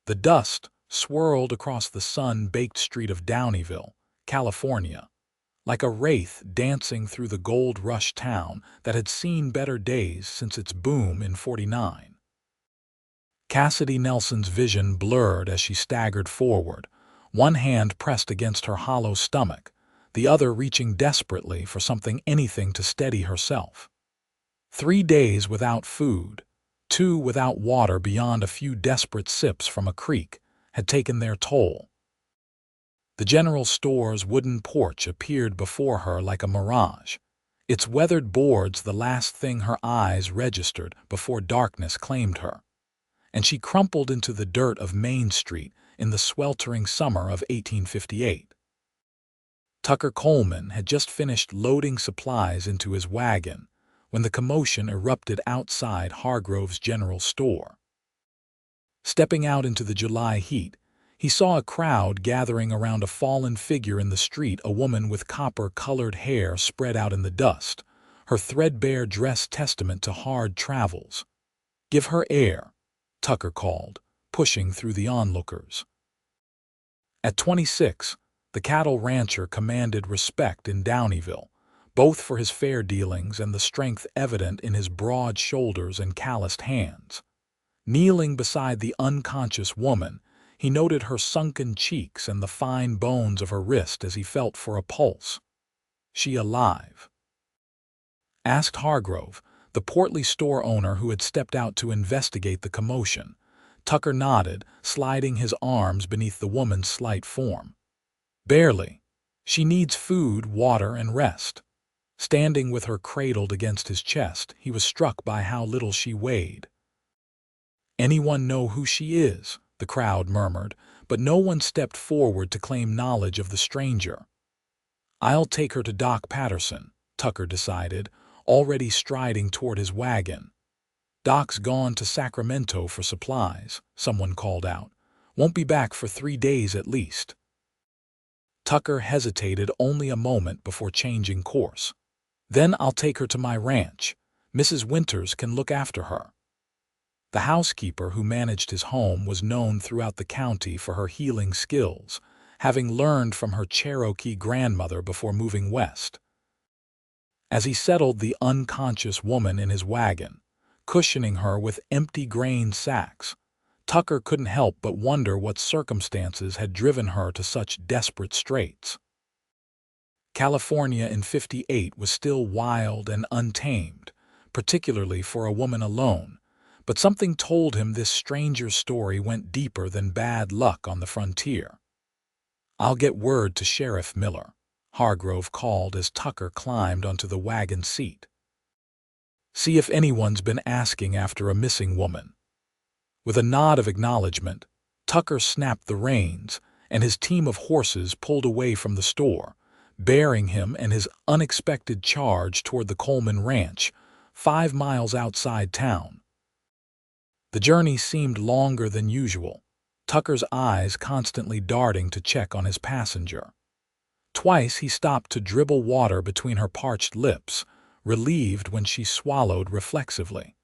The dust swirled across the sun-baked street of Downieville, California, like a wraith dancing through the gold-rush town that had seen better days since its boom in '49. Cassidy Nelson's vision blurred as she staggered forward, one hand pressed against her hollow stomach, the other reaching desperately for anything to steady herself. 3 days without food, 2 without water beyond a few desperate sips from a creek, had taken their toll. The general store's wooden porch appeared before her like a mirage, its weathered boards the last thing her eyes registered before darkness claimed her, and she crumpled into the dirt of Main Street in the sweltering summer of 1858. Tucker Coleman had just finished loading supplies into his wagon when the commotion erupted outside Hargrove's general store. Stepping out into the July heat, he saw a crowd gathering around a fallen figure in the street, a woman with copper-colored hair spread out in the dust, her threadbare dress testament to hard travels. "Give her air," Tucker called, pushing through the onlookers. At 26, the cattle rancher commanded respect in Downieville, both for his fair dealings and the strength evident in his broad shoulders and calloused hands. Kneeling beside the unconscious woman, he noted her sunken cheeks and the fine bones of her wrist as he felt for a pulse. "She alive?" asked Hargrove, the portly store owner who had stepped out to investigate the commotion. Tucker nodded, sliding his arms beneath the woman's slight form. "Barely. She needs food, water, and rest." Standing with her cradled against his chest, he was struck by how little she weighed. "Anyone know who she is?" the crowd murmured, but no one stepped forward to claim knowledge of the stranger. "I'll take her to Doc Patterson," Tucker decided, already striding toward his wagon. "Doc's gone to Sacramento for supplies," someone called out. "Won't be back for 3 days at least." Tucker hesitated only a moment before changing course. "Then I'll take her to my ranch. Mrs. Winters can look after her." The housekeeper who managed his home was known throughout the county for her healing skills, having learned from her Cherokee grandmother before moving west. As he settled the unconscious woman in his wagon, cushioning her with empty grain sacks, Tucker couldn't help but wonder what circumstances had driven her to such desperate straits. California in '58 was still wild and untamed, particularly for a woman alone, but something told him this stranger's story went deeper than bad luck on the frontier. "I'll get word to Sheriff Miller," Hargrove called as Tucker climbed onto the wagon seat. "See if anyone's been asking after a missing woman." With a nod of acknowledgement, Tucker snapped the reins, and his team of horses pulled away from the store, bearing him and his unexpected charge toward the Coleman Ranch, 5 miles outside town. The journey seemed longer than usual, Tucker's eyes constantly darting to check on his passenger. Twice he stopped to dribble water between her parched lips, relieved when she swallowed reflexively.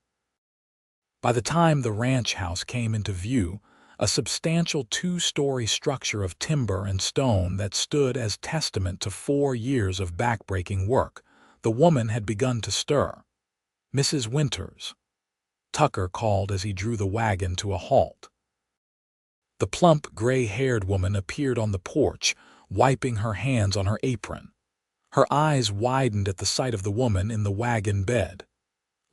By the time the ranch house came into view, a substantial 2-story structure of timber and stone that stood as testament to 4 years of backbreaking work, the woman had begun to stir. "Mrs. Winters," Tucker called as he drew the wagon to a halt. The plump, gray-haired woman appeared on the porch, wiping her hands on her apron. Her eyes widened at the sight of the woman in the wagon bed.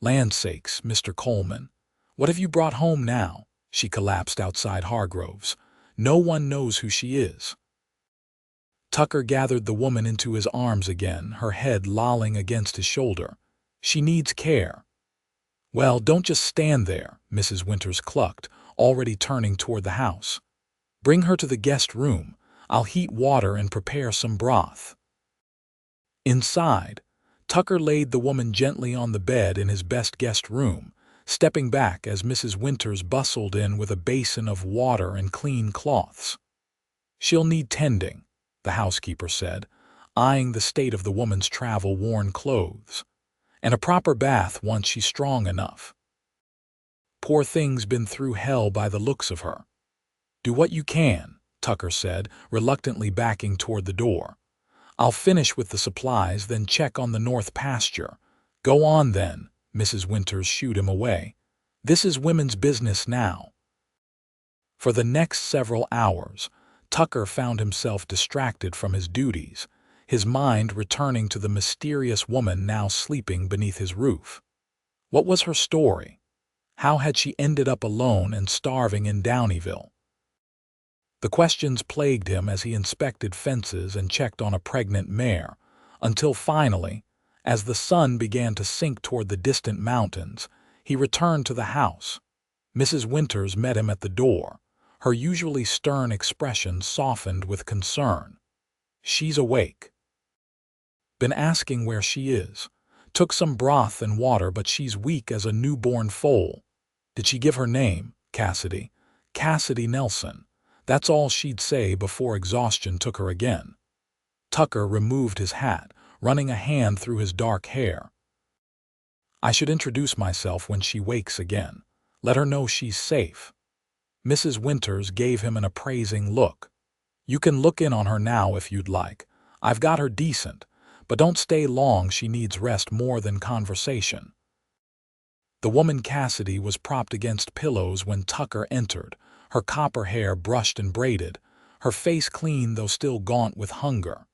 "Land sakes, Mr. Coleman, what have you brought home now?" She collapsed outside Hargrove's. "No one knows who she is." Tucker gathered the woman into his arms again, her head lolling against his shoulder. "She needs care." "Well, don't just stand there," Mrs. Winters clucked, already turning toward the house. "Bring her to the guest room. I'll heat water and prepare some broth." Inside, Tucker laid the woman gently on the bed in his best guest room, stepping back as Mrs. Winters bustled in with a basin of water and clean cloths. "She'll need tending," the housekeeper said, eyeing the state of the woman's travel-worn clothes, "and a proper bath once she's strong enough. Poor thing's been through hell by the looks of her." Do what you can, Tucker said, reluctantly backing toward the door. I'll finish with the supplies, then check on the north pasture. Go on then, Mrs. Winters shooed him away. This is women's business now. For the next several hours, Tucker found himself distracted from his duties, his mind returning to the mysterious woman now sleeping beneath his roof. What was her story? How had she ended up alone and starving in Downieville? The questions plagued him as he inspected fences and checked on a pregnant mare, until finally, as the sun began to sink toward the distant mountains, he returned to the house. Mrs. Winters met him at the door, her usually stern expression softened with concern. She's awake. Been asking where she is. Took some broth and water, but she's weak as a newborn foal. Did she give her name? Cassidy. Cassidy Nelson. That's all she'd say before exhaustion took her again. Tucker removed his hat, running a hand through his dark hair. I should introduce myself when she wakes again. Let her know she's safe. Mrs. Winters gave him an appraising look. You can look in on her now if you'd like. I've got her decent, but don't stay long. She needs rest more than conversation. The woman Cassidy was propped against pillows when Tucker entered, her copper hair brushed and braided, her face clean though still gaunt with hunger.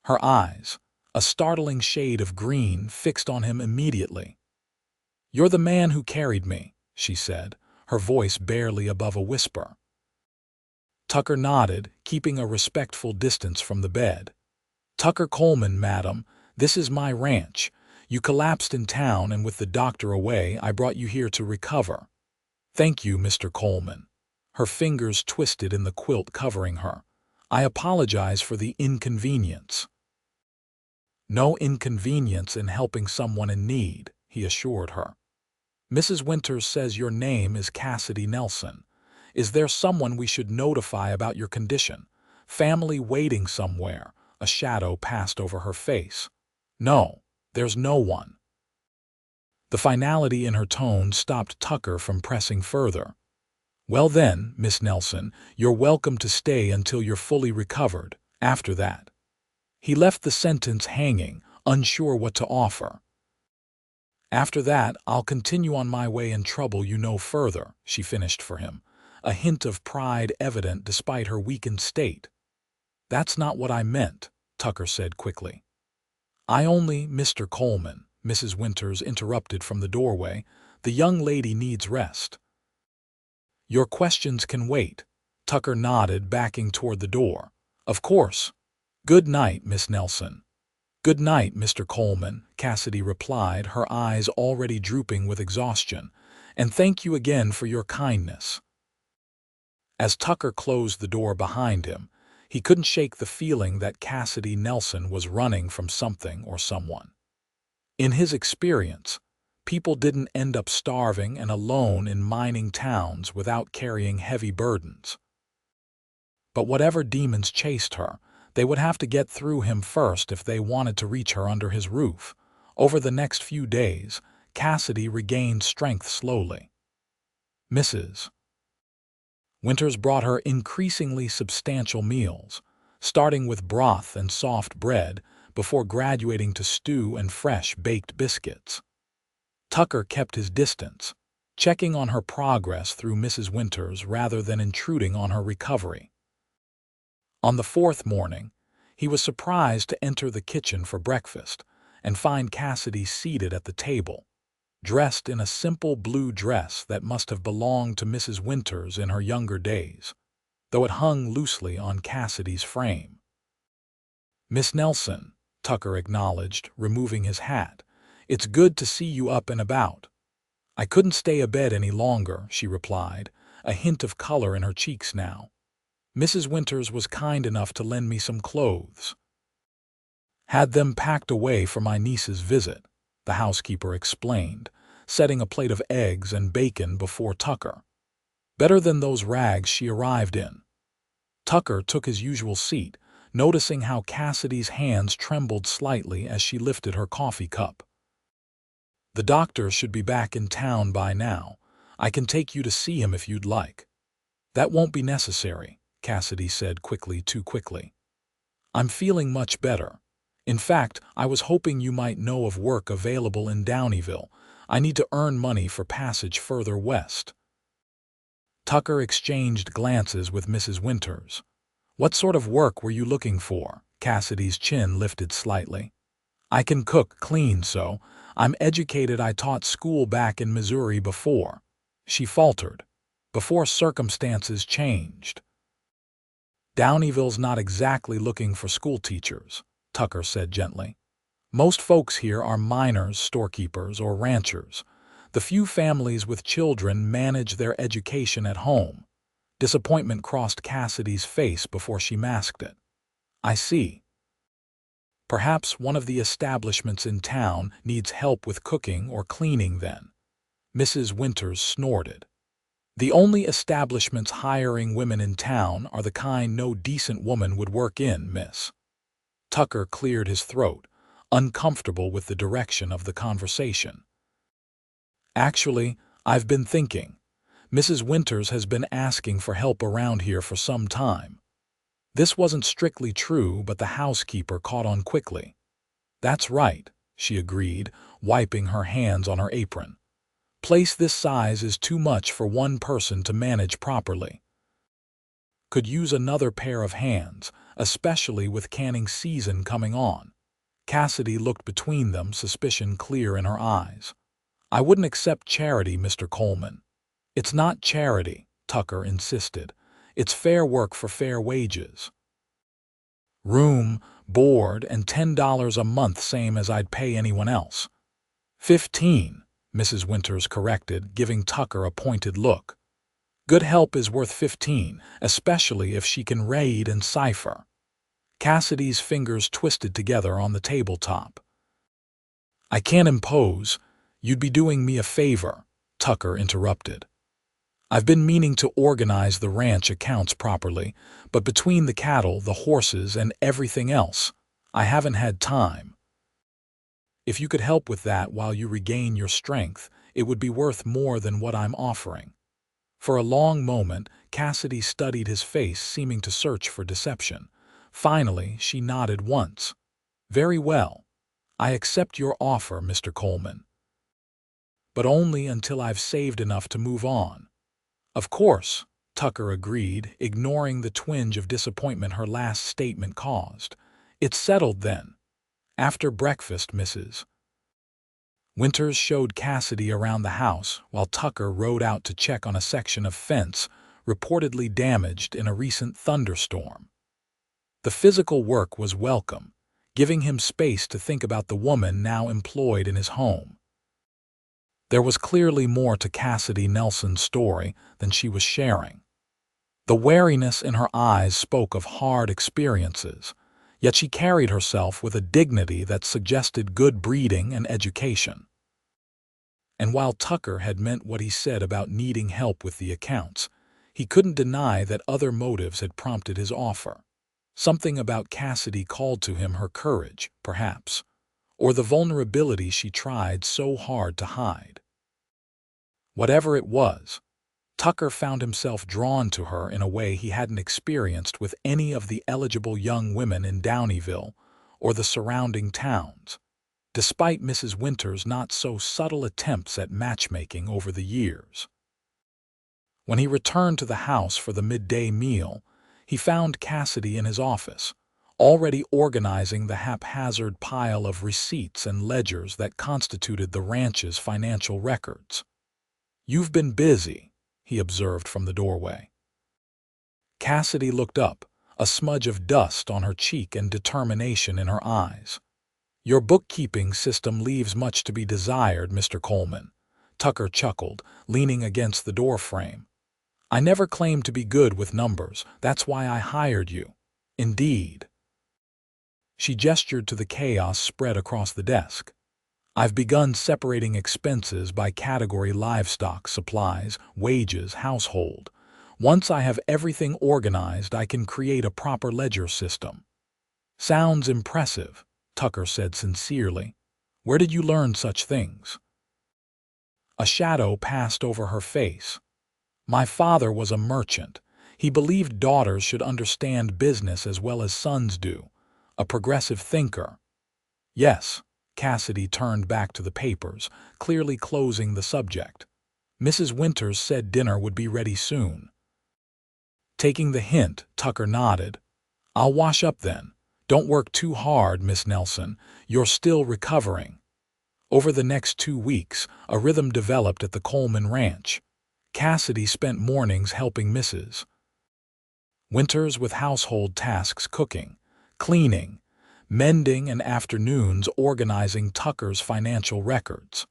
Her eyes, a startling shade of green, fixed on him immediately. "You're the man who carried me," she said, her voice barely above a whisper. Tucker nodded, keeping a respectful distance from the bed. "Tucker Coleman, madam. This is my ranch. You collapsed in town, and with the doctor away, I brought you here to recover." "Thank you, Mr. Coleman." Her fingers twisted in the quilt covering her. "I apologize for the inconvenience." "No inconvenience in helping someone in need," he assured her. "Mrs. Winters says your name is Cassidy Nelson. Is there someone we should notify about your condition? Family waiting somewhere?" A shadow passed over her face. "No, there's no one." The finality in her tone stopped Tucker from pressing further. "Well then, Miss Nelson, you're welcome to stay until you're fully recovered. After that." He left the sentence hanging, unsure what to offer. "After that, I'll continue on my way and trouble you no further," she finished for him, a hint of pride evident despite her weakened state. "That's not what I meant," Tucker said quickly. "I only, Mr. Coleman," Mrs. Winters interrupted from the doorway, "the young lady needs rest." "Your questions can wait," Tucker nodded, backing toward the door. "Of course. Good night, Miss Nelson." "Good night, Mr. Coleman," Cassidy replied, her eyes already drooping with exhaustion. "And thank you again for your kindness." As Tucker closed the door behind him, he couldn't shake the feeling that Cassidy Nelson was running from something or someone. In his experience, people didn't end up starving and alone in mining towns without carrying heavy burdens. But whatever demons chased her, they would have to get through him first if they wanted to reach her under his roof. Over the next few days, Cassidy regained strength slowly. Mrs. Winters brought her increasingly substantial meals, starting with broth and soft bread before graduating to stew and fresh baked biscuits. Tucker kept his distance, checking on her progress through Mrs. Winters rather than intruding on her recovery. On the fourth morning, he was surprised to enter the kitchen for breakfast and find Cassidy seated at the table, dressed in a simple blue dress that must have belonged to Mrs. Winters in her younger days, though it hung loosely on Cassidy's frame. "Miss Nelson," Tucker acknowledged, removing his hat, "it's good to see you up and about." "I couldn't stay abed any longer," she replied, a hint of color in her cheeks now. "Mrs. Winters was kind enough to lend me some clothes. Had them packed away for my niece's visit," the housekeeper explained, setting a plate of eggs and bacon before Tucker. "Better than those rags she arrived in." Tucker took his usual seat, noticing how Cassidy's hands trembled slightly as she lifted her coffee cup. "The doctor should be back in town by now. I can take you to see him if you'd like." That won't be necessary, Cassidy said quickly, too quickly. I'm feeling much better. In fact, I was hoping you might know of work available in Downieville. I need to earn money for passage further west. Tucker exchanged glances with Mrs. Winters. What sort of work were you looking for? Cassidy's chin lifted slightly. I can cook, clean, so I'm educated. I taught school back in Missouri before. She faltered. Before circumstances changed. Downieville's not exactly looking for school teachers, Tucker said gently. Most folks here are miners, storekeepers, or ranchers. The few families with children manage their education at home. Disappointment crossed Cassidy's face before she masked it. I see. Perhaps one of the establishments in town needs help with cooking or cleaning then. Mrs. Winters snorted. The only establishments hiring women in town are the kind no decent woman would work in, miss. Tucker cleared his throat, uncomfortable with the direction of the conversation. Actually, I've been thinking. Mrs. Winters has been asking for help around here for some time. This wasn't strictly true, but the housekeeper caught on quickly. That's right, she agreed, wiping her hands on her apron. Place this size is too much for one person to manage properly. Could use another pair of hands, especially with canning season coming on. Cassidy looked between them, suspicion clear in her eyes. I wouldn't accept charity, Mr. Coleman. It's not charity, Tucker insisted. It's fair work for fair wages. Room, board, and $10 a month, same as I'd pay anyone else. 15, Mrs. Winters corrected, giving Tucker a pointed look. Good help is worth 15, especially if she can read and cipher. Cassidy's fingers twisted together on the tabletop. I can't impose. You'd be doing me a favor, Tucker interrupted. I've been meaning to organize the ranch accounts properly, but between the cattle, the horses, and everything else, I haven't had time. If you could help with that while you regain your strength, it would be worth more than what I'm offering. For a long moment, Cassidy studied his face, seeming to search for deception. Finally, she nodded once. Very well. I accept your offer, Mr. Coleman. But only until I've saved enough to move on. Of course, Tucker agreed, ignoring the twinge of disappointment her last statement caused. It's settled then. After breakfast, Mrs. Winters showed Cassidy around the house while Tucker rode out to check on a section of fence reportedly damaged in a recent thunderstorm. The physical work was welcome, giving him space to think about the woman now employed in his home. There was clearly more to Cassidy Nelson's story than she was sharing. The wariness in her eyes spoke of hard experiences, yet she carried herself with a dignity that suggested good breeding and education. And while Tucker had meant what he said about needing help with the accounts, he couldn't deny that other motives had prompted his offer. Something about Cassidy called to him her courage, perhaps, or the vulnerability she tried so hard to hide. Whatever it was, Tucker found himself drawn to her in a way he hadn't experienced with any of the eligible young women in Downieville or the surrounding towns, despite Mrs. Winters' not-so-subtle attempts at matchmaking over the years. When he returned to the house for the midday meal, he found Cassidy in his office, already organizing the haphazard pile of receipts and ledgers that constituted the ranch's financial records. You've been busy, he observed from the doorway. Cassidy looked up, a smudge of dust on her cheek and determination in her eyes. Your bookkeeping system leaves much to be desired, Mr. Coleman, Tucker chuckled, leaning against the doorframe. I never claimed to be good with numbers. That's why I hired you. Indeed. She gestured to the chaos spread across the desk. I've begun separating expenses by category: livestock, supplies, wages, household. Once I have everything organized, I can create a proper ledger system. Sounds impressive, Tucker said sincerely. Where did you learn such things? A shadow passed over her face. My father was a merchant. He believed daughters should understand business as well as sons do. A progressive thinker. Yes, Cassidy turned back to the papers, clearly closing the subject. Mrs. Winters said dinner would be ready soon. Taking the hint, Tucker nodded. I'll wash up then. Don't work too hard, Miss Nelson. You're still recovering. Over the next 2 weeks, a rhythm developed at the Coleman ranch. Cassidy spent mornings helping Mrs. Winters with household tasks, cooking, cleaning, mending, and afternoons organizing Tucker's financial records.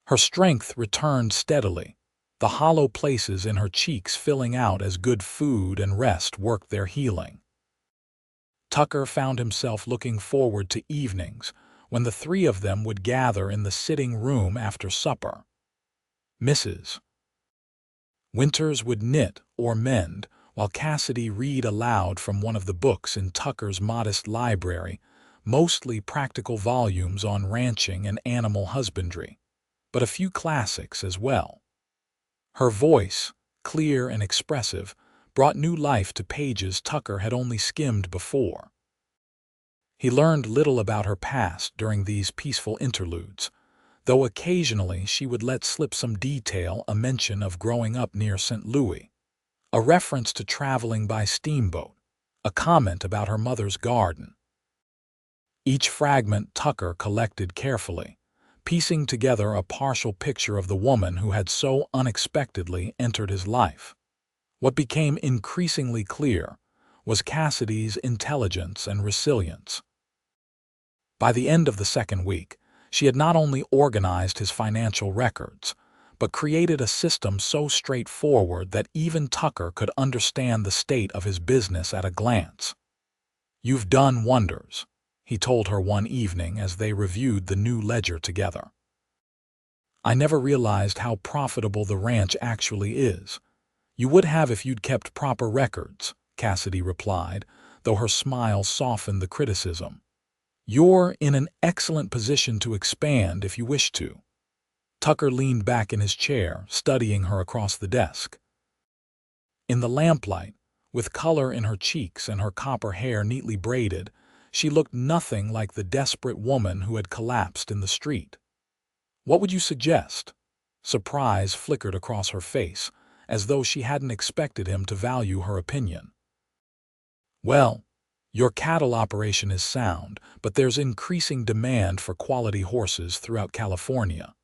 Her strength returned steadily, the hollow places in her cheeks filling out as good food and rest worked their healing. Tucker found himself looking forward to evenings when the three of them would gather in the sitting room after supper. Mrs. Winters would knit or mend, while Cassidy read aloud from one of the books in Tucker's modest library, mostly practical volumes on ranching and animal husbandry, but a few classics as well. Her voice, clear and expressive, brought new life to pages Tucker had only skimmed before. He learned little about her past during these peaceful interludes, though occasionally she would let slip some detail, a mention of growing up near St. Louis, a reference to traveling by steamboat, a comment about her mother's garden. Each fragment Tucker collected carefully, piecing together a partial picture of the woman who had so unexpectedly entered his life. What became increasingly clear was Cassidy's intelligence and resilience. By the end of the second week, she had not only organized his financial records, but created a system so straightforward that even Tucker could understand the state of his business at a glance. "You've done wonders," he told her one evening as they reviewed the new ledger together. "I never realized how profitable the ranch actually is." "You would have if you'd kept proper records," Cassidy replied, though her smile softened the criticism. "You're in an excellent position to expand if you wish to." Tucker leaned back in his chair, studying her across the desk. In the lamplight, with color in her cheeks and her copper hair neatly braided, she looked nothing like the desperate woman who had collapsed in the street. "What would you suggest?" Surprise flickered across her face, as though she hadn't expected him to value her opinion. "Well, your cattle operation is sound, but there's increasing demand for quality horses throughout California.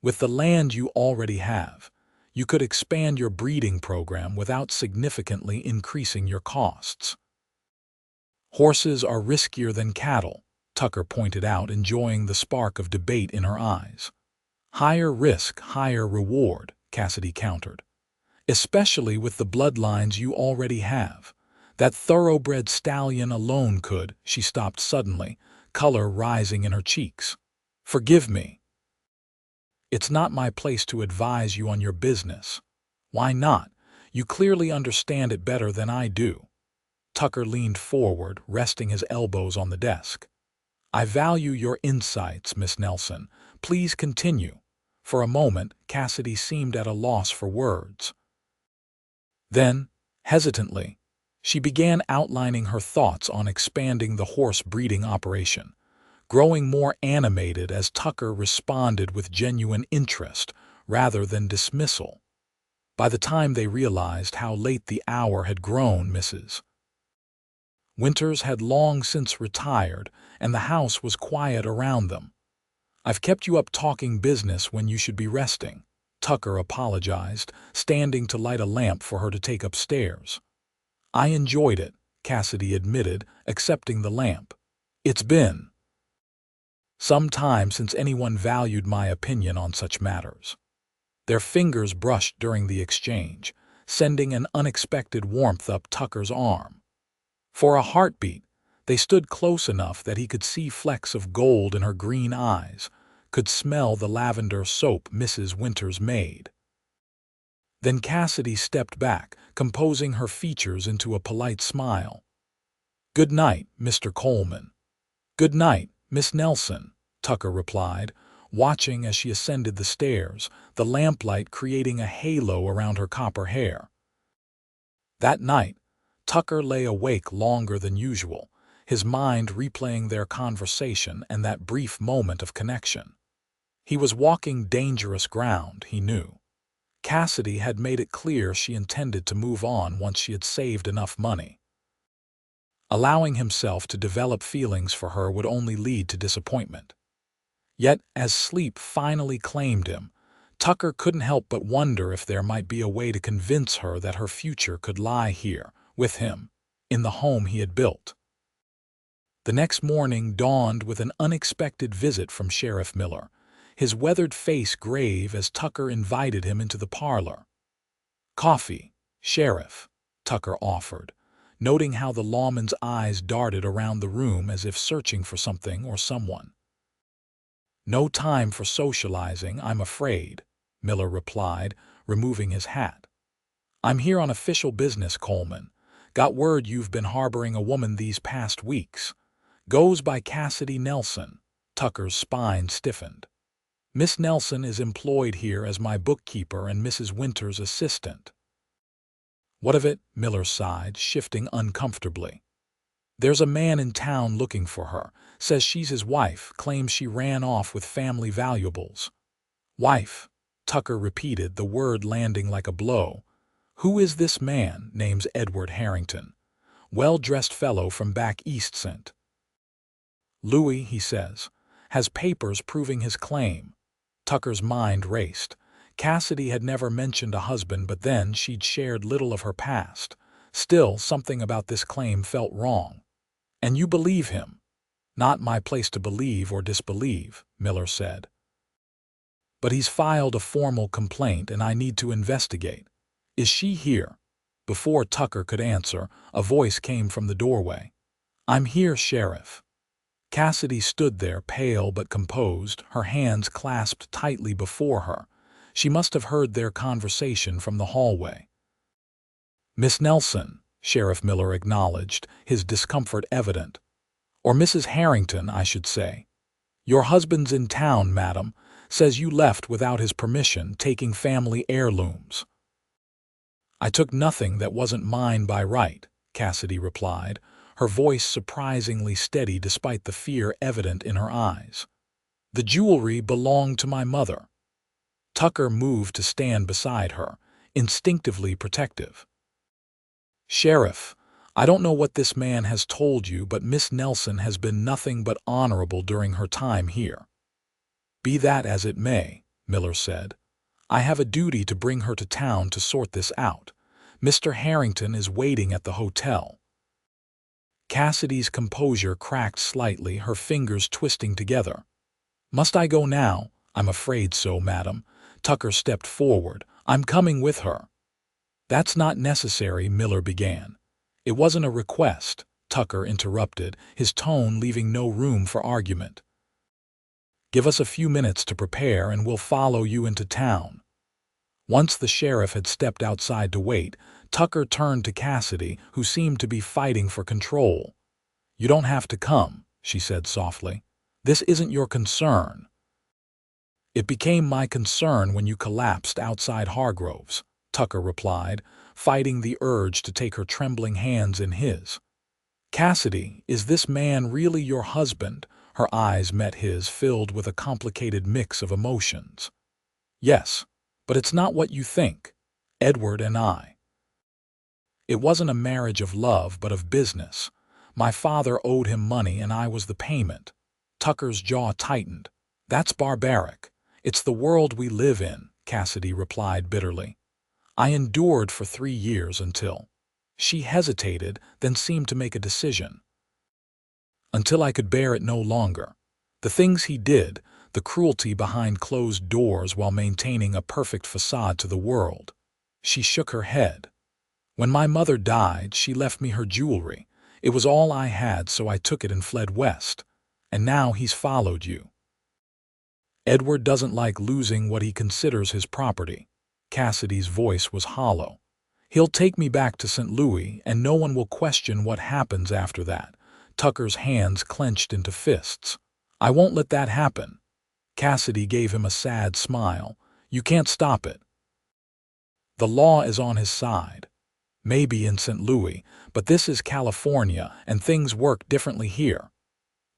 With the land you already have, you could expand your breeding program without significantly increasing your costs." "Horses are riskier than cattle," Tucker pointed out, enjoying the spark of debate in her eyes. "Higher risk, higher reward," Cassidy countered. "Especially with the bloodlines you already have. That thoroughbred stallion alone could—" She stopped suddenly, color rising in her cheeks. "Forgive me. It's not my place to advise you on your business." "Why not? You clearly understand it better than I do." Tucker leaned forward, resting his elbows on the desk. "I value your insights, Miss Nelson. Please continue." For a moment, Cassidy seemed at a loss for words. Then, hesitantly, she began outlining her thoughts on expanding the horse breeding operation, growing more animated as Tucker responded with genuine interest rather than dismissal. By the time they realized how late the hour had grown, Mrs. Winters had long since retired, and the house was quiet around them. "I've kept you up talking business when you should be resting," Tucker apologized, standing to light a lamp for her to take upstairs. "I enjoyed it," Cassidy admitted, accepting the lamp. "It's been some time since anyone valued my opinion on such matters." Their fingers brushed during the exchange, sending an unexpected warmth up Tucker's arm. For a heartbeat, they stood close enough that he could see flecks of gold in her green eyes, could smell the lavender soap Mrs. Winters made. Then Cassidy stepped back, composing her features into a polite smile. "Good night, Mr. Coleman." "Good night, Miss Nelson," Tucker replied, watching as she ascended the stairs, the lamplight creating a halo around her copper hair. That night, Tucker lay awake longer than usual, his mind replaying their conversation and that brief moment of connection. He was walking dangerous ground, he knew. Cassidy had made it clear she intended to move on once she had saved enough money. Allowing himself to develop feelings for her would only lead to disappointment. Yet, as sleep finally claimed him, Tucker couldn't help but wonder if there might be a way to convince her that her future could lie here, with him, in the home he had built. The next morning dawned with an unexpected visit from Sheriff Miller, his weathered face grave as Tucker invited him into the parlor. "Coffee, Sheriff," Tucker offered, noting how the lawman's eyes darted around the room as if searching for something or someone. "No time for socializing, I'm afraid," Miller replied, removing his hat. "I'm here on official business, Coleman. Got word you've been harboring a woman these past weeks. Goes by Cassidy Nelson." Tucker's spine stiffened. "Miss Nelson is employed here as my bookkeeper and Mrs. Winter's assistant." "What of it?" Miller sighed, shifting uncomfortably. "There's a man in town looking for her. Says she's his wife, claims she ran off with family valuables." "Wife," Tucker repeated, the word landing like a blow. "Who is this man?" "Name's Edward Harrington. Well-dressed fellow from back east sent. Louis, he says. Has papers proving his claim." Tucker's mind raced. Cassidy had never mentioned a husband, but then she'd shared little of her past. Still, something about this claim felt wrong. "And you believe him?" "Not my place to believe or disbelieve," Miller said. "But he's filed a formal complaint and I need to investigate. Is she here?" Before Tucker could answer, a voice came from the doorway. "I'm here, Sheriff." Cassidy stood there, pale but composed, her hands clasped tightly before her. She must have heard their conversation from the hallway. "Miss Nelson," Sheriff Miller acknowledged, his discomfort evident. "Or Mrs. Harrington, I should say. Your husband's in town, madam. Says you left without his permission, taking family heirlooms." "I took nothing that wasn't mine by right," Cassidy replied, her voice surprisingly steady despite the fear evident in her eyes. "The jewelry belonged to my mother." Tucker moved to stand beside her, instinctively protective. "Sheriff, I don't know what this man has told you, but Miss Nelson has been nothing but honorable during her time here." "Be that as it may," Miller said. "I have a duty to bring her to town to sort this out. Mr. Harrington is waiting at the hotel." Cassidy's composure cracked slightly, her fingers twisting together. "Must I go now?" "I'm afraid so, madam." Tucker stepped forward. "I'm coming with her." "That's not necessary," Miller began. "It wasn't a request," Tucker interrupted, his tone leaving no room for argument. "Give us a few minutes to prepare and we'll follow you into town." Once the sheriff had stepped outside to wait, Tucker turned to Cassidy, who seemed to be fighting for control. "You don't have to come," she said softly. "This isn't your concern." "It became my concern when you collapsed outside Hargrove's," Tucker replied, fighting the urge to take her trembling hands in his. "Cassidy, is this man really your husband?" Her eyes met his, filled with a complicated mix of emotions. "Yes, but it's not what you think. Edward and I. It wasn't a marriage of love, but of business. My father owed him money and I was the payment." Tucker's jaw tightened. "That's barbaric. It's the world we live in," Cassidy replied bitterly. "I endured for 3 years until—" She hesitated, then seemed to make a decision. "Until I could bear it no longer. The things he did, the cruelty behind closed doors while maintaining a perfect facade to the world." She shook her head. "When my mother died, she left me her jewelry. It was all I had, so I took it and fled west. And now he's followed you." "Edward doesn't like losing what he considers his property." Cassidy's voice was hollow. "He'll take me back to St. Louis, and no one will question what happens after that." Tucker's hands clenched into fists. "I won't let that happen." Cassidy gave him a sad smile. You can't stop it. The law is on his side. Maybe in St. Louis, but this is California and things work differently here.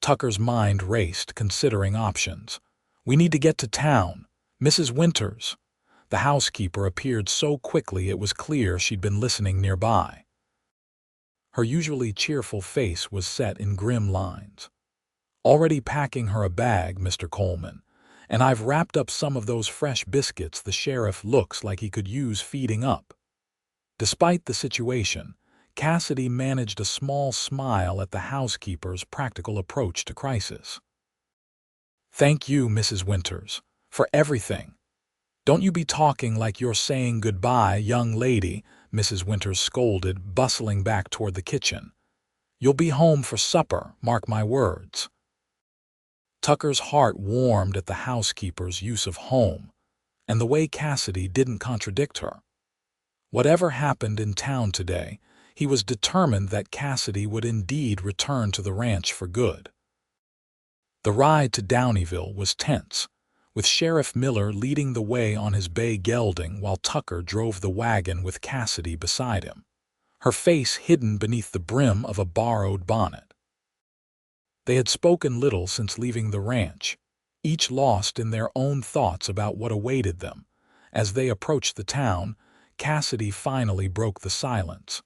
Tucker's mind raced, considering options. We need to get to town. Mrs. Winters. The housekeeper appeared so quickly it was clear she'd been listening nearby. Her usually cheerful face was set in grim lines. Already packing her a bag, Mr. Coleman, and I've wrapped up some of those fresh biscuits the sheriff looks like he could use feeding up. Despite the situation, Cassidy managed a small smile at the housekeeper's practical approach to crisis. Thank you, Mrs. Winters, for everything. Don't you be talking like you're saying goodbye, young lady, Mrs. Winters scolded, bustling back toward the kitchen. You'll be home for supper, mark my words. Tucker's heart warmed at the housekeeper's use of home, and the way Cassidy didn't contradict her. Whatever happened in town today, he was determined that Cassidy would indeed return to the ranch for good. The ride to Downieville was tense, with Sheriff Miller leading the way on his bay gelding while Tucker drove the wagon with Cassidy beside him, her face hidden beneath the brim of a borrowed bonnet. They had spoken little since leaving the ranch, each lost in their own thoughts about what awaited them. As they approached the town, Cassidy finally broke the silence.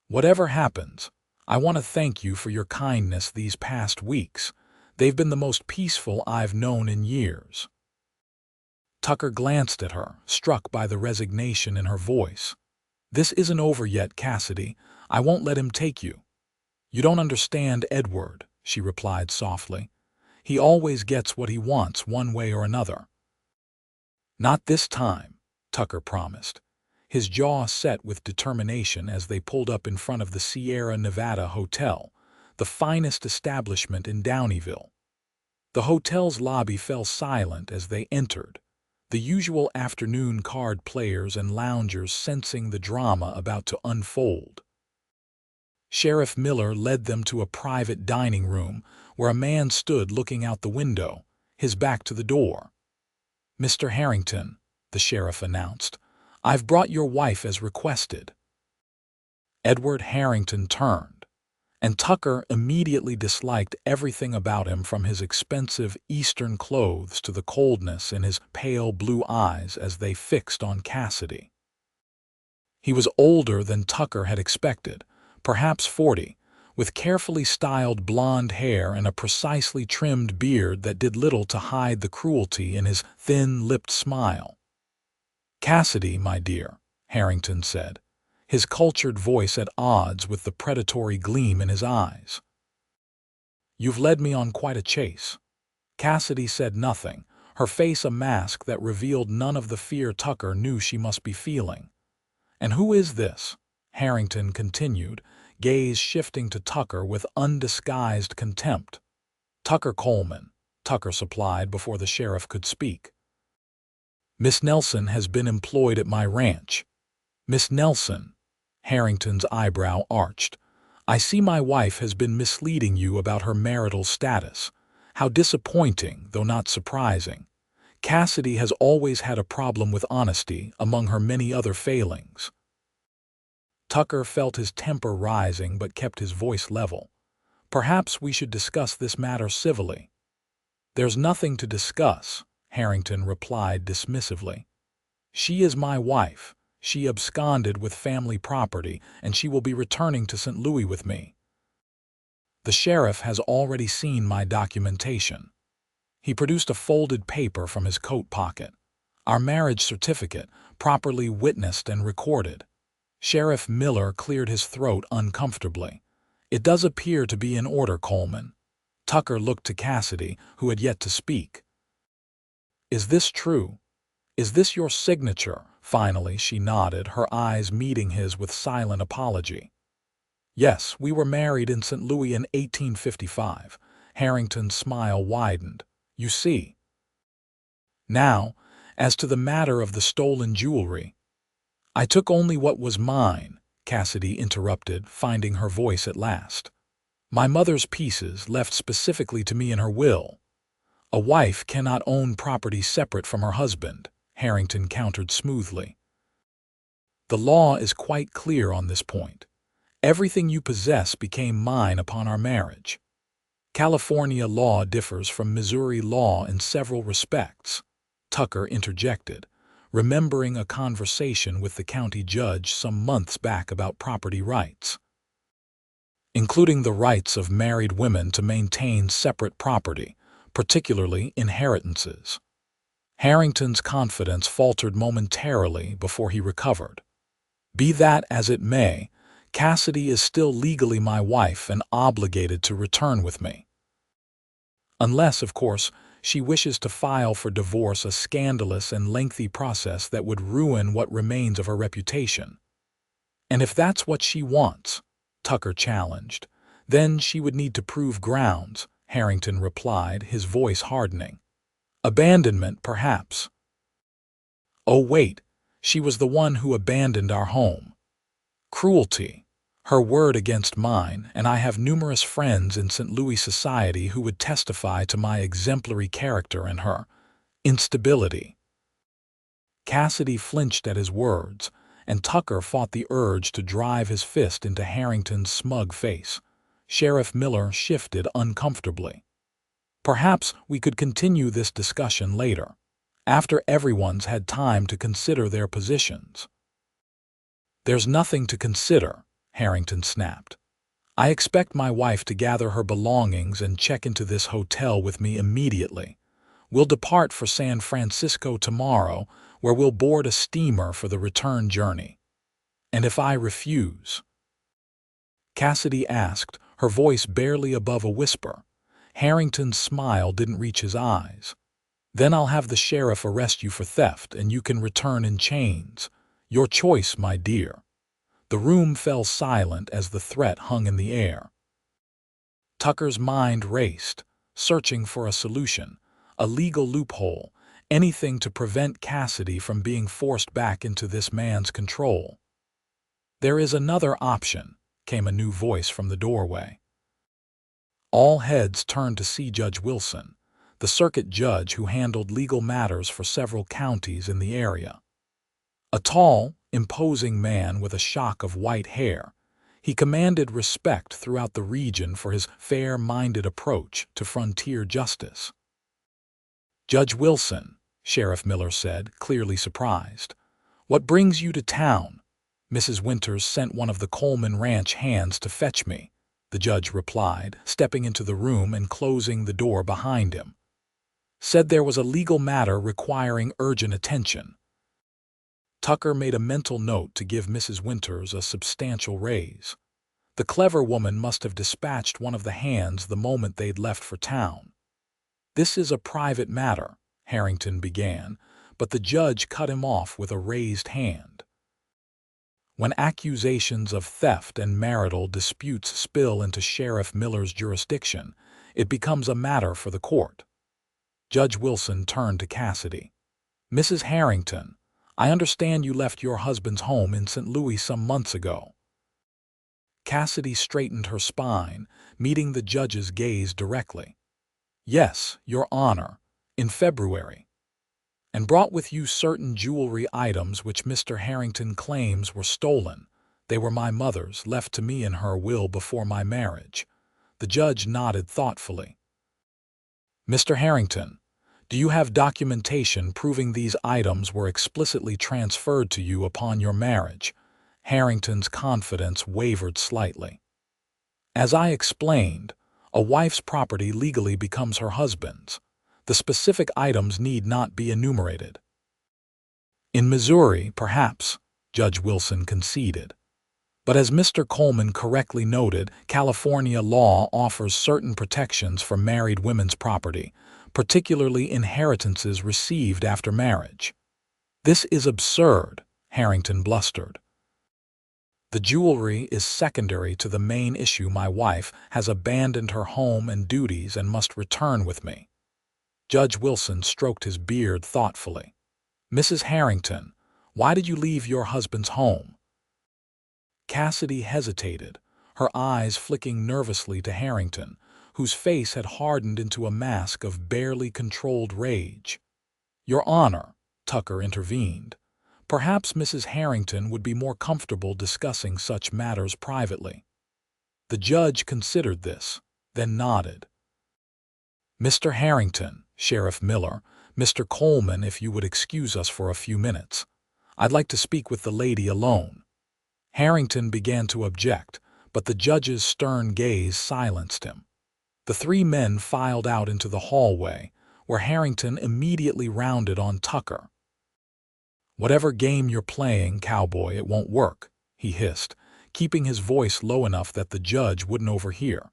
Whatever happens, I want to thank you for your kindness these past weeks. They've been the most peaceful I've known in years. Tucker glanced at her, struck by the resignation in her voice. This isn't over yet, Cassidy. I won't let him take you. You don't understand Edward, she replied softly. He always gets what he wants one way or another. Not this time, Tucker promised, his jaw set with determination as they pulled up in front of the Sierra Nevada Hotel, the finest establishment in Downieville. The hotel's lobby fell silent as they entered, the usual afternoon card players and loungers sensing the drama about to unfold. Sheriff Miller led them to a private dining room where a man stood looking out the window, his back to the door. Mr. Harrington, the sheriff announced, I've brought your wife as requested. Edward Harrington turned, and Tucker immediately disliked everything about him, from his expensive Eastern clothes to the coldness in his pale blue eyes as they fixed on Cassidy. He was older than Tucker had expected, perhaps 40, with carefully styled blonde hair and a precisely trimmed beard that did little to hide the cruelty in his thin-lipped smile. Cassidy, my dear, Harrington said, his cultured voice at odds with the predatory gleam in his eyes. You've led me on quite a chase. Cassidy said nothing, her face a mask that revealed none of the fear Tucker knew she must be feeling. And who is this? Harrington continued, gaze shifting to Tucker with undisguised contempt. Tucker Coleman, Tucker supplied before the sheriff could speak. Miss Nelson has been employed at my ranch. Miss Nelson, Harrington's eyebrow arched. I see my wife has been misleading you about her marital status. How disappointing, though not surprising. Cassidy has always had a problem with honesty among her many other failings. Tucker felt his temper rising but kept his voice level. Perhaps we should discuss this matter civilly. There's nothing to discuss, Harrington replied dismissively. She is my wife. She absconded with family property, and she will be returning to St. Louis with me. The sheriff has already seen my documentation. He produced a folded paper from his coat pocket. Our marriage certificate, properly witnessed and recorded. Sheriff Miller cleared his throat uncomfortably. It does appear to be in order, Coleman. Tucker looked to Cassidy, who had yet to speak. Is this true? Is this your signature? Finally, she nodded, her eyes meeting his with silent apology. Yes, we were married in St. Louis in 1855. Harrington's smile widened. You see. Now, as to the matter of the stolen jewelry. I took only what was mine, Cassidy interrupted, finding her voice at last. My mother's pieces, left specifically to me in her will. A wife cannot own property separate from her husband, Harrington countered smoothly. The law is quite clear on this point. Everything you possess became mine upon our marriage. California law differs from Missouri law in several respects, Tucker interjected, remembering a conversation with the county judge some months back about property rights, including the rights of married women to maintain separate property, particularly inheritances. Harrington's confidence faltered momentarily before he recovered. Be that as it may, Cassidy is still legally my wife and obligated to return with me. Unless, of course, she wishes to file for divorce, a scandalous and lengthy process that would ruin what remains of her reputation. And if that's what she wants, Tucker challenged, then she would need to prove grounds, Harrington replied, his voice hardening. Abandonment, perhaps. Oh, wait, she was the one who abandoned our home. Cruelty, her word against mine, and I have numerous friends in St. Louis society who would testify to my exemplary character and her instability. Cassidy flinched at his words, and Tucker fought the urge to drive his fist into Harrington's smug face. Sheriff Miller shifted uncomfortably. Perhaps we could continue this discussion later, after everyone's had time to consider their positions. There's nothing to consider, Harrington snapped. I expect my wife to gather her belongings and check into this hotel with me immediately. We'll depart for San Francisco tomorrow, where we'll board a steamer for the return journey. And if I refuse? Cassidy asked, her voice barely above a whisper. Harrington's smile didn't reach his eyes. Then I'll have the sheriff arrest you for theft and you can return in chains. Your choice, my dear. The room fell silent as the threat hung in the air. Tucker's mind raced, searching for a solution, a legal loophole, anything to prevent Cassidy from being forced back into this man's control. There is another option, came a new voice from the doorway. All heads turned to see Judge Wilson, the circuit judge who handled legal matters for several counties in the area. A tall, imposing man with a shock of white hair, he commanded respect throughout the region for his fair-minded approach to frontier justice. Judge Wilson, Sheriff Miller said, clearly surprised. What brings you to town? Mrs. Winters sent one of the Coleman Ranch hands to fetch me, the judge replied, stepping into the room and closing the door behind him. Said there was a legal matter requiring urgent attention. Tucker made a mental note to give Mrs. Winters a substantial raise. The clever woman must have dispatched one of the hands the moment they'd left for town. This is a private matter, Harrington began, but the judge cut him off with a raised hand. When accusations of theft and marital disputes spill into Sheriff Miller's jurisdiction, it becomes a matter for the court. Judge Wilson turned to Cassidy. Mrs. Harrington, I understand you left your husband's home in St. Louis some months ago. Cassidy straightened her spine, meeting the judge's gaze directly. Yes, Your Honor, in February. And brought with you certain jewelry items which Mr. Harrington claims were stolen. They were my mother's, left to me in her will before my marriage. The judge nodded thoughtfully. Mr. Harrington, do you have documentation proving these items were explicitly transferred to you upon your marriage? Harrington's confidence wavered slightly. As I explained, a wife's property legally becomes her husband's. The specific items need not be enumerated. In Missouri, perhaps, Judge Wilson conceded. But as Mr. Coleman correctly noted, California law offers certain protections for married women's property, particularly inheritances received after marriage. This is absurd, Harrington blustered. The jewelry is secondary to the main issue. My wife has abandoned her home and duties and must return with me. Judge Wilson stroked his beard thoughtfully. Mrs. Harrington, why did you leave your husband's home? Cassidy hesitated, her eyes flicking nervously to Harrington, whose face had hardened into a mask of barely controlled rage. "Your Honor," Tucker intervened, "perhaps Mrs. Harrington would be more comfortable discussing such matters privately." The judge considered this, then nodded. "Mr. Harrington, Sheriff Miller, Mr. Coleman, if you would excuse us for a few minutes. I'd like to speak with the lady alone." Harrington began to object, but the judge's stern gaze silenced him. The three men filed out into the hallway, where Harrington immediately rounded on Tucker. "Whatever game you're playing, Cowboy, it won't work," he hissed, keeping his voice low enough that the judge wouldn't overhear.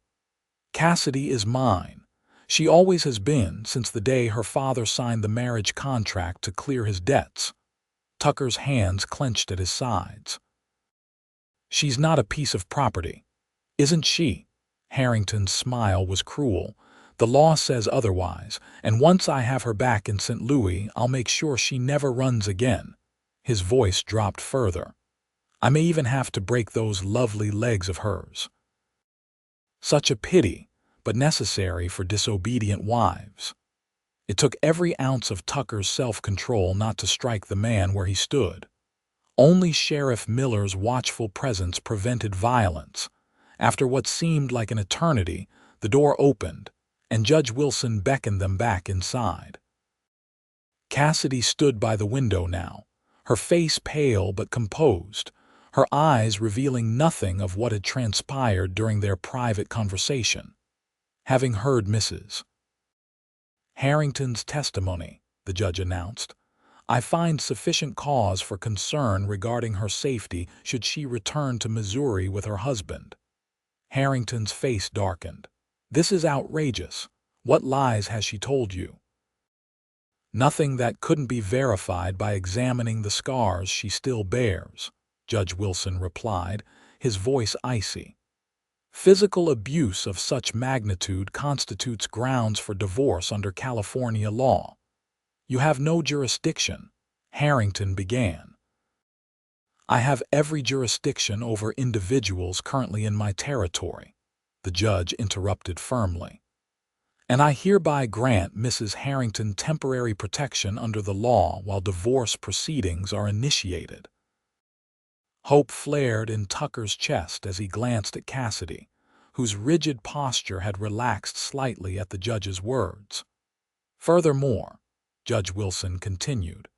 "Cassidy is mine. She always has been since the day her father signed the marriage contract to clear his debts." Tucker's hands clenched at his sides. "She's not a piece of property, isn't she?" Harrington's smile was cruel. "The law says otherwise, and once I have her back in St. Louis, I'll make sure she never runs again." His voice dropped further. "I may even have to break those lovely legs of hers." Such a pity, but necessary for disobedient wives. It took every ounce of Tucker's self-control not to strike the man where he stood. Only Sheriff Miller's watchful presence prevented violence. After what seemed like an eternity, the door opened, and Judge Wilson beckoned them back inside. Cassidy stood by the window now, her face pale but composed, her eyes revealing nothing of what had transpired during their private conversation. Having heard Mrs. Harrington's testimony, the judge announced, "I find sufficient cause for concern regarding her safety should she return to Missouri with her husband." Harrington's face darkened. "This is outrageous. What lies has she told you?" "Nothing that couldn't be verified by examining the scars she still bears," Judge Wilson replied, his voice icy. "Physical abuse of such magnitude constitutes grounds for divorce under California law." "You have no jurisdiction," Harrington began. "I have every jurisdiction over individuals currently in my territory," the judge interrupted firmly. "And I hereby grant Mrs. Harrington temporary protection under the law while divorce proceedings are initiated." Hope flared in Tucker's chest as he glanced at Cassidy, whose rigid posture had relaxed slightly at the judge's words. "Furthermore," Judge Wilson continued,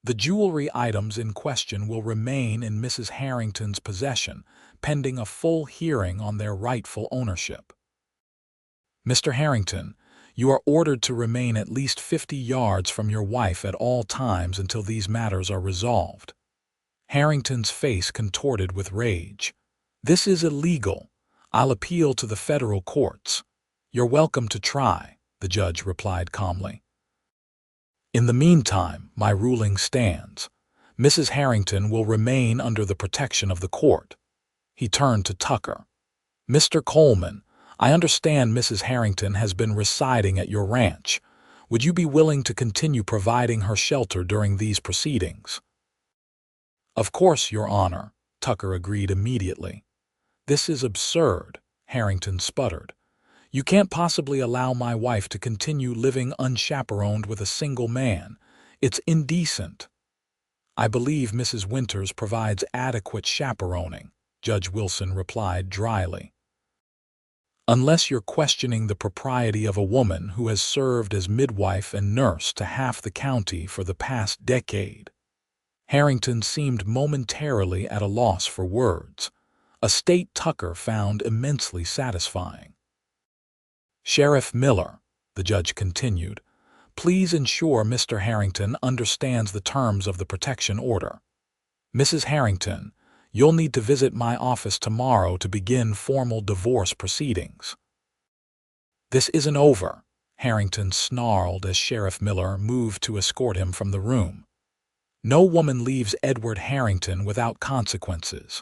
"the jewelry items in question will remain in Mrs. Harrington's possession, pending a full hearing on their rightful ownership." "Mr. Harrington, you are ordered to remain at least 50 yards from your wife at all times until these matters are resolved." Harrington's face contorted with rage. "This is illegal. I'll appeal to the federal courts." "You're welcome to try," the judge replied calmly. "In the meantime, my ruling stands. Mrs. Harrington will remain under the protection of the court." He turned to Tucker. "Mr. Coleman, I understand Mrs. Harrington has been residing at your ranch. Would you be willing to continue providing her shelter during these proceedings?" "Of course, Your Honor," Tucker agreed immediately. "This is absurd," Harrington sputtered. "You can't possibly allow my wife to continue living unchaperoned with a single man. It's indecent." "I believe Mrs. Winters provides adequate chaperoning," Judge Wilson replied dryly. "Unless you're questioning the propriety of a woman who has served as midwife and nurse to half the county for the past decade." Harrington seemed momentarily at a loss for words, a state Tucker found immensely satisfying. "Sheriff Miller," the judge continued, "please ensure Mr. Harrington understands the terms of the protection order. Mrs. Harrington, you'll need to visit my office tomorrow to begin formal divorce proceedings." "This isn't over," Harrington snarled as Sheriff Miller moved to escort him from the room. "No woman leaves Edward Harrington without consequences."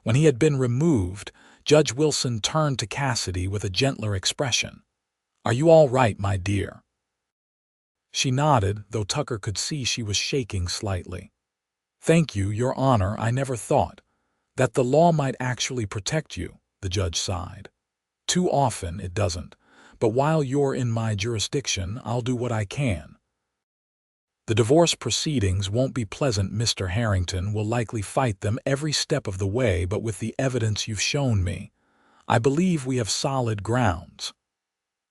When he had been removed, Judge Wilson turned to Cassidy with a gentler expression. "Are you all right, my dear?" She nodded, though Tucker could see she was shaking slightly. "Thank you, Your Honor. I never thought that the law might actually protect you," the judge sighed. "Too often it doesn't, But while you're in my jurisdiction, I'll do what I can. The divorce proceedings won't be pleasant. Mr. Harrington will likely fight them every step of the way, but with the evidence you've shown me, I believe we have solid grounds.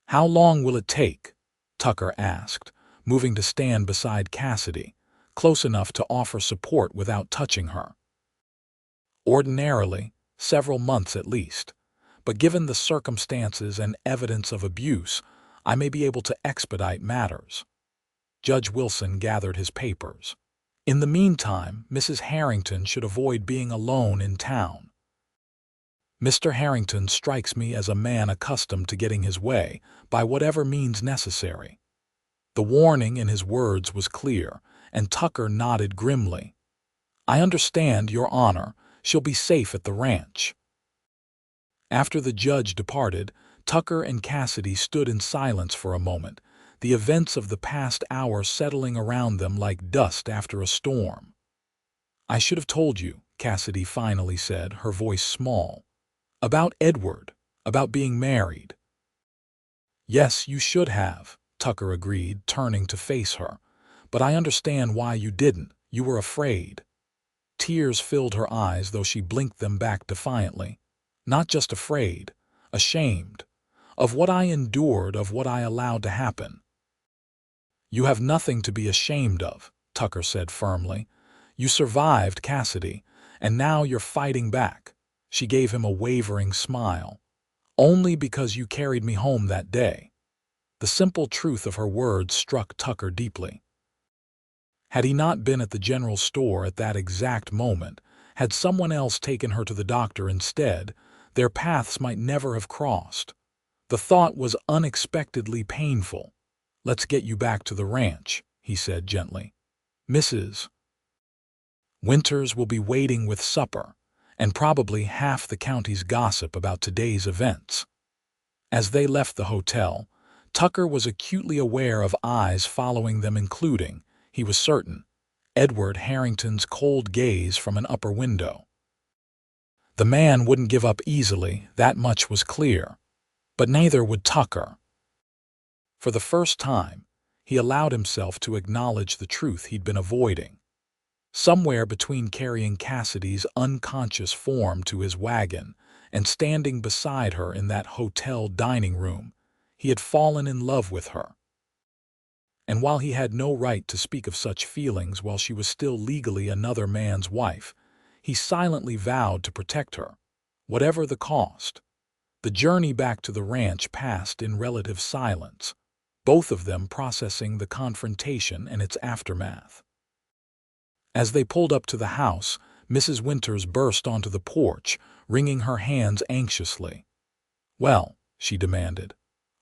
How long will it take? Tucker asked, moving to stand beside Cassidy, close enough to offer support without touching her. Ordinarily, several months at least, but given the circumstances and evidence of abuse, I may be able to expedite matters. Judge Wilson gathered his papers. In the meantime, Mrs. Harrington should avoid being alone in town. Mr. Harrington strikes me as a man accustomed to getting his way by whatever means necessary. The warning in his words was clear, and Tucker nodded grimly. I understand, Your Honor. She'll be safe at the ranch. After the judge departed, Tucker and Cassidy stood in silence for a moment, the events of the past hour settling around them like dust after a storm. I should have told you, Cassidy finally said, her voice small. About Edward, about being married. Yes, you should have, Tucker agreed, turning to face her. But I understand why you didn't. You were afraid. Tears filled her eyes, though she blinked them back defiantly. Not just afraid, ashamed. Of what I endured, of what I allowed to happen. You have nothing to be ashamed of, Tucker said firmly. You survived, Cassidy, and now you're fighting back. She gave him a wavering smile. Only because you carried me home that day. The simple truth of her words struck Tucker deeply. Had he not been at the general store at that exact moment, had someone else taken her to the doctor instead, their paths might never have crossed. The thought was unexpectedly painful. Let's get you back to the ranch, he said gently. Mrs. Winters will be waiting with supper, and probably half the county's gossip about today's events. As they left the hotel, Tucker was acutely aware of eyes following them, including, he was certain, Edward Harrington's cold gaze from an upper window. The man wouldn't give up easily, that much was clear. But neither would Tucker. For the first time, he allowed himself to acknowledge the truth he'd been avoiding. Somewhere between carrying Cassidy's unconscious form to his wagon and standing beside her in that hotel dining room, he had fallen in love with her. And while he had no right to speak of such feelings while she was still legally another man's wife, he silently vowed to protect her, whatever the cost. The journey back to the ranch passed in relative silence, both of them processing the confrontation and its aftermath. As they pulled up to the house, Mrs. Winters burst onto the porch, wringing her hands anxiously. Well, she demanded,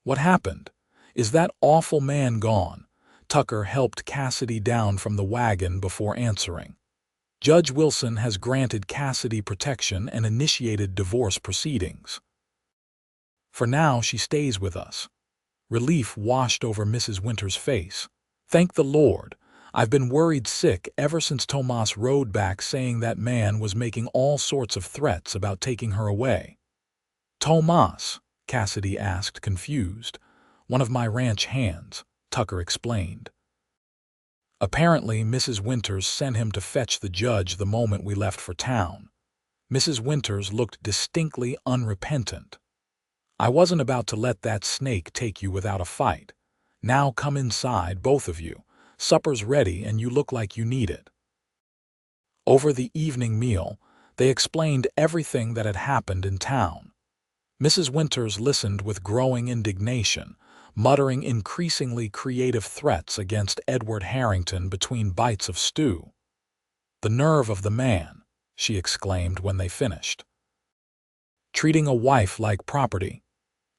what happened? Is that awful man gone? Tucker helped Cassidy down from the wagon before answering. Judge Wilson has granted Cassidy protection and initiated divorce proceedings. For now, she stays with us. Relief washed over Mrs. Winters' face. Thank the Lord. I've been worried sick ever since Tomas rode back saying that man was making all sorts of threats about taking her away. Tomas? Cassidy asked, confused. One of my ranch hands, Tucker explained. Apparently, Mrs. Winters sent him to fetch the judge the moment we left for town. Mrs. Winters looked distinctly unrepentant. I wasn't about to let that snake take you without a fight. Now come inside, both of you. Supper's ready and you look like you need it. Over the evening meal, they explained everything that had happened in town. Mrs. Winters listened with growing indignation, muttering increasingly creative threats against Edward Harrington between bites of stew. The nerve of the man, she exclaimed when they finished. Treating a wife like property.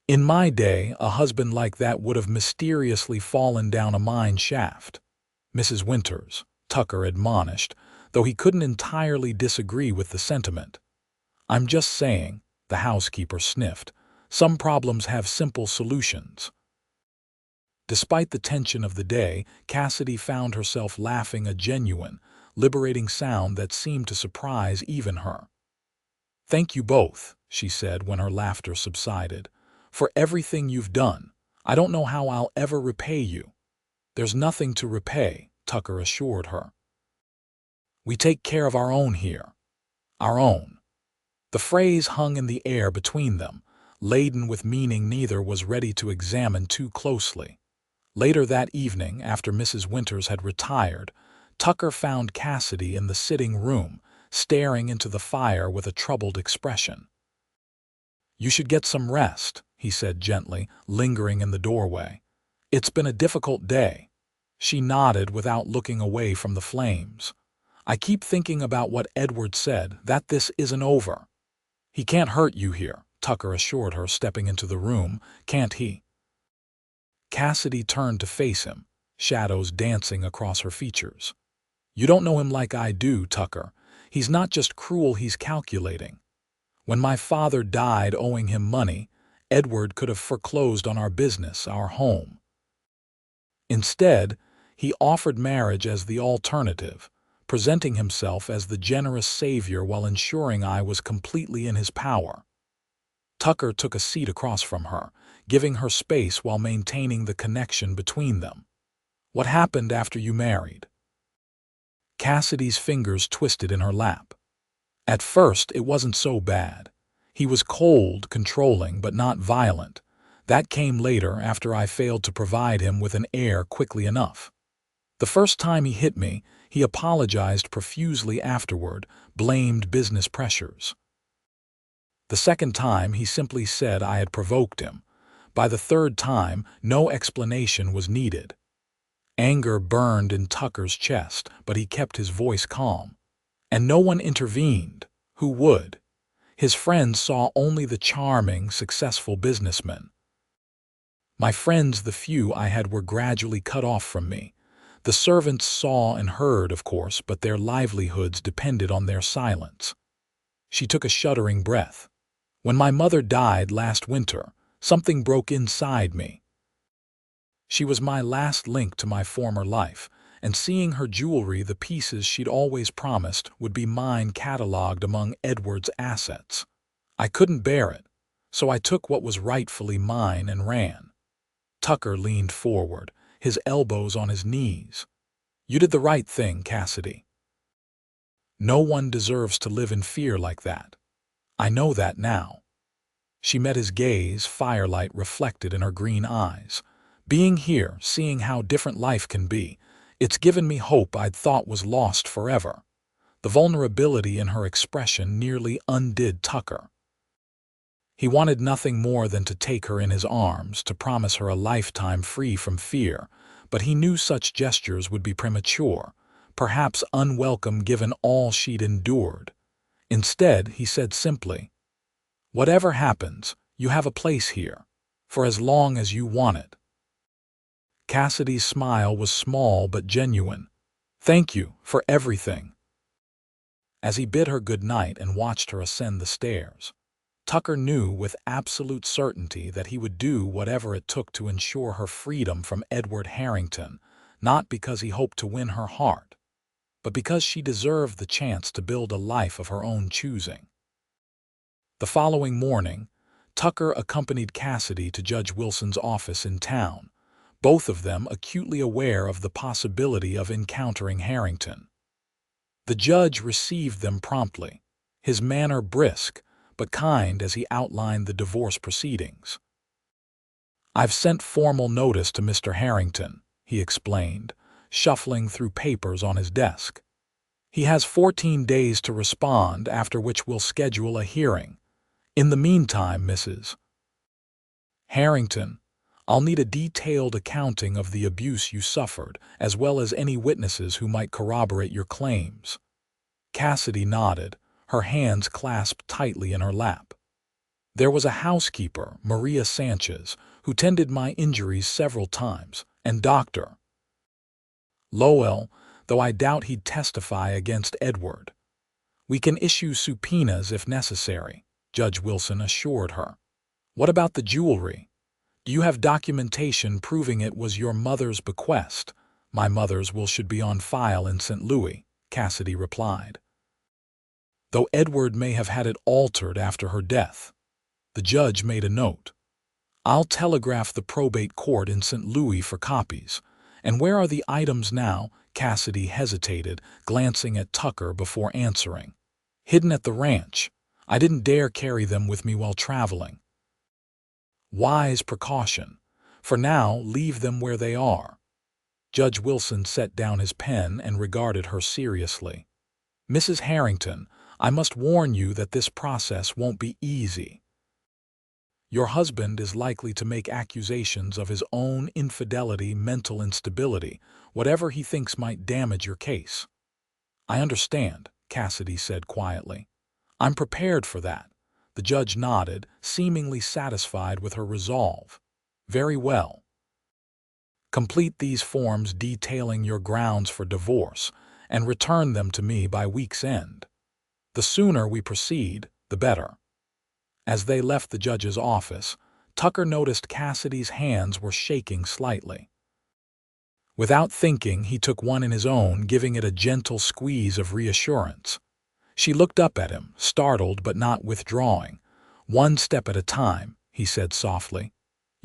In my day, a husband like that would have mysteriously fallen down a mine shaft. Mrs. Winters, Tucker admonished, though he couldn't entirely disagree with the sentiment. I'm just saying, the housekeeper sniffed, some problems have simple solutions. Despite the tension of the day, Cassidy found herself laughing, a genuine, liberating sound that seemed to surprise even her. Thank you both, she said when her laughter subsided, for everything you've done. I don't know how I'll ever repay you." "There's nothing to repay," Tucker assured her. "We take care of our own here. Our own." The phrase hung in the air between them, laden with meaning neither was ready to examine too closely. Later that evening, after Mrs. Winters had retired, Tucker found Cassidy in the sitting room, staring into the fire with a troubled expression. "You should get some rest," he said gently, lingering in the doorway. "It's been a difficult day." She nodded without looking away from the flames. "I keep thinking about what Edward said, that this isn't over." "He can't hurt you here," Tucker assured her, stepping into the room. "Can't he?" Cassidy turned to face him, shadows dancing across her features. "You don't know him like I do, Tucker. He's not just cruel, he's calculating. When my father died owing him money, Edward could have foreclosed on our business, our home. Instead, he offered marriage as the alternative, presenting himself as the generous savior while ensuring I was completely in his power." Tucker took a seat across from her, giving her space while maintaining the connection between them. "What happened after you married?" Cassidy's fingers twisted in her lap. "At first, it wasn't so bad. He was cold, controlling, but not violent. That came later, after I failed to provide him with an heir quickly enough. The first time he hit me, he apologized profusely afterward, blamed business pressures. The second time, he simply said I had provoked him. By the third time, no explanation was needed." Anger burned in Tucker's chest, but he kept his voice calm. "And no one intervened. Who would? His friends saw only the charming, successful businessman. My friends, the few I had, were gradually cut off from me. The servants saw and heard, of course, but their livelihoods depended on their silence." She took a shuddering breath. "When my mother died last winter, something broke inside me. She was my last link to my former life, and seeing her jewelry, the pieces she'd always promised would be mine, cataloged among Edward's assets. I couldn't bear it, so I took what was rightfully mine and ran." Tucker leaned forward, his elbows on his knees. "You did the right thing, Cassidy. No one deserves to live in fear like that. I know that now." She met his gaze, firelight reflected in her green eyes. "Being here, seeing how different life can be, it's given me hope I'd thought was lost forever." The vulnerability in her expression nearly undid Tucker. He wanted nothing more than to take her in his arms, to promise her a lifetime free from fear, but he knew such gestures would be premature, perhaps unwelcome given all she'd endured. Instead, he said simply, "Whatever happens, you have a place here, for as long as you want it." Cassidy's smile was small but genuine. "Thank you for everything." As he bid her good night and watched her ascend the stairs, Tucker knew with absolute certainty that he would do whatever it took to ensure her freedom from Edward Harrington, not because he hoped to win her heart, but because she deserved the chance to build a life of her own choosing. The following morning, Tucker accompanied Cassidy to Judge Wilson's office in town, both of them acutely aware of the possibility of encountering Harrington. The judge received them promptly, his manner brisk but kind as he outlined the divorce proceedings. "I've sent formal notice to Mr. Harrington," he explained, shuffling through papers on his desk. "He has 14 days to respond, after which we'll schedule a hearing. In the meantime, Mrs. Harrington, I'll need a detailed accounting of the abuse you suffered, as well as any witnesses who might corroborate your claims." Cassidy nodded, her hands clasped tightly in her lap. "There was a housekeeper, Maria Sanchez, who tended my injuries several times, and Dr. Lowell, though I doubt he'd testify against Edward. We can issue subpoenas if necessary," Judge Wilson assured her. "What about the jewelry? Do you have documentation proving it was your mother's bequest?" "My mother's will should be on file in St. Louis," Cassidy replied. "Though Edward may have had it altered after her death." The judge made a note. I'll telegraph the probate court in St. Louis for copies. And where are the items now? Cassidy hesitated, glancing at Tucker before answering. Hidden at the ranch. I didn't dare carry them with me while traveling. Wise precaution. For now, leave them where they are. Judge Wilson set down his pen and regarded her seriously. Mrs. Harrington, I must warn you that this process won't be easy. Your husband is likely to make accusations of his own infidelity, mental instability, whatever he thinks might damage your case. I understand, Cassidy said quietly. I'm prepared for that. The judge nodded, seemingly satisfied with her resolve. Very well. Complete these forms detailing your grounds for divorce and return them to me by week's end. The sooner we proceed, the better. As they left the judge's office, Tucker noticed Cassidy's hands were shaking slightly. Without thinking, he took one in his own, giving it a gentle squeeze of reassurance. She looked up at him, startled but not withdrawing. One step at a time, he said softly.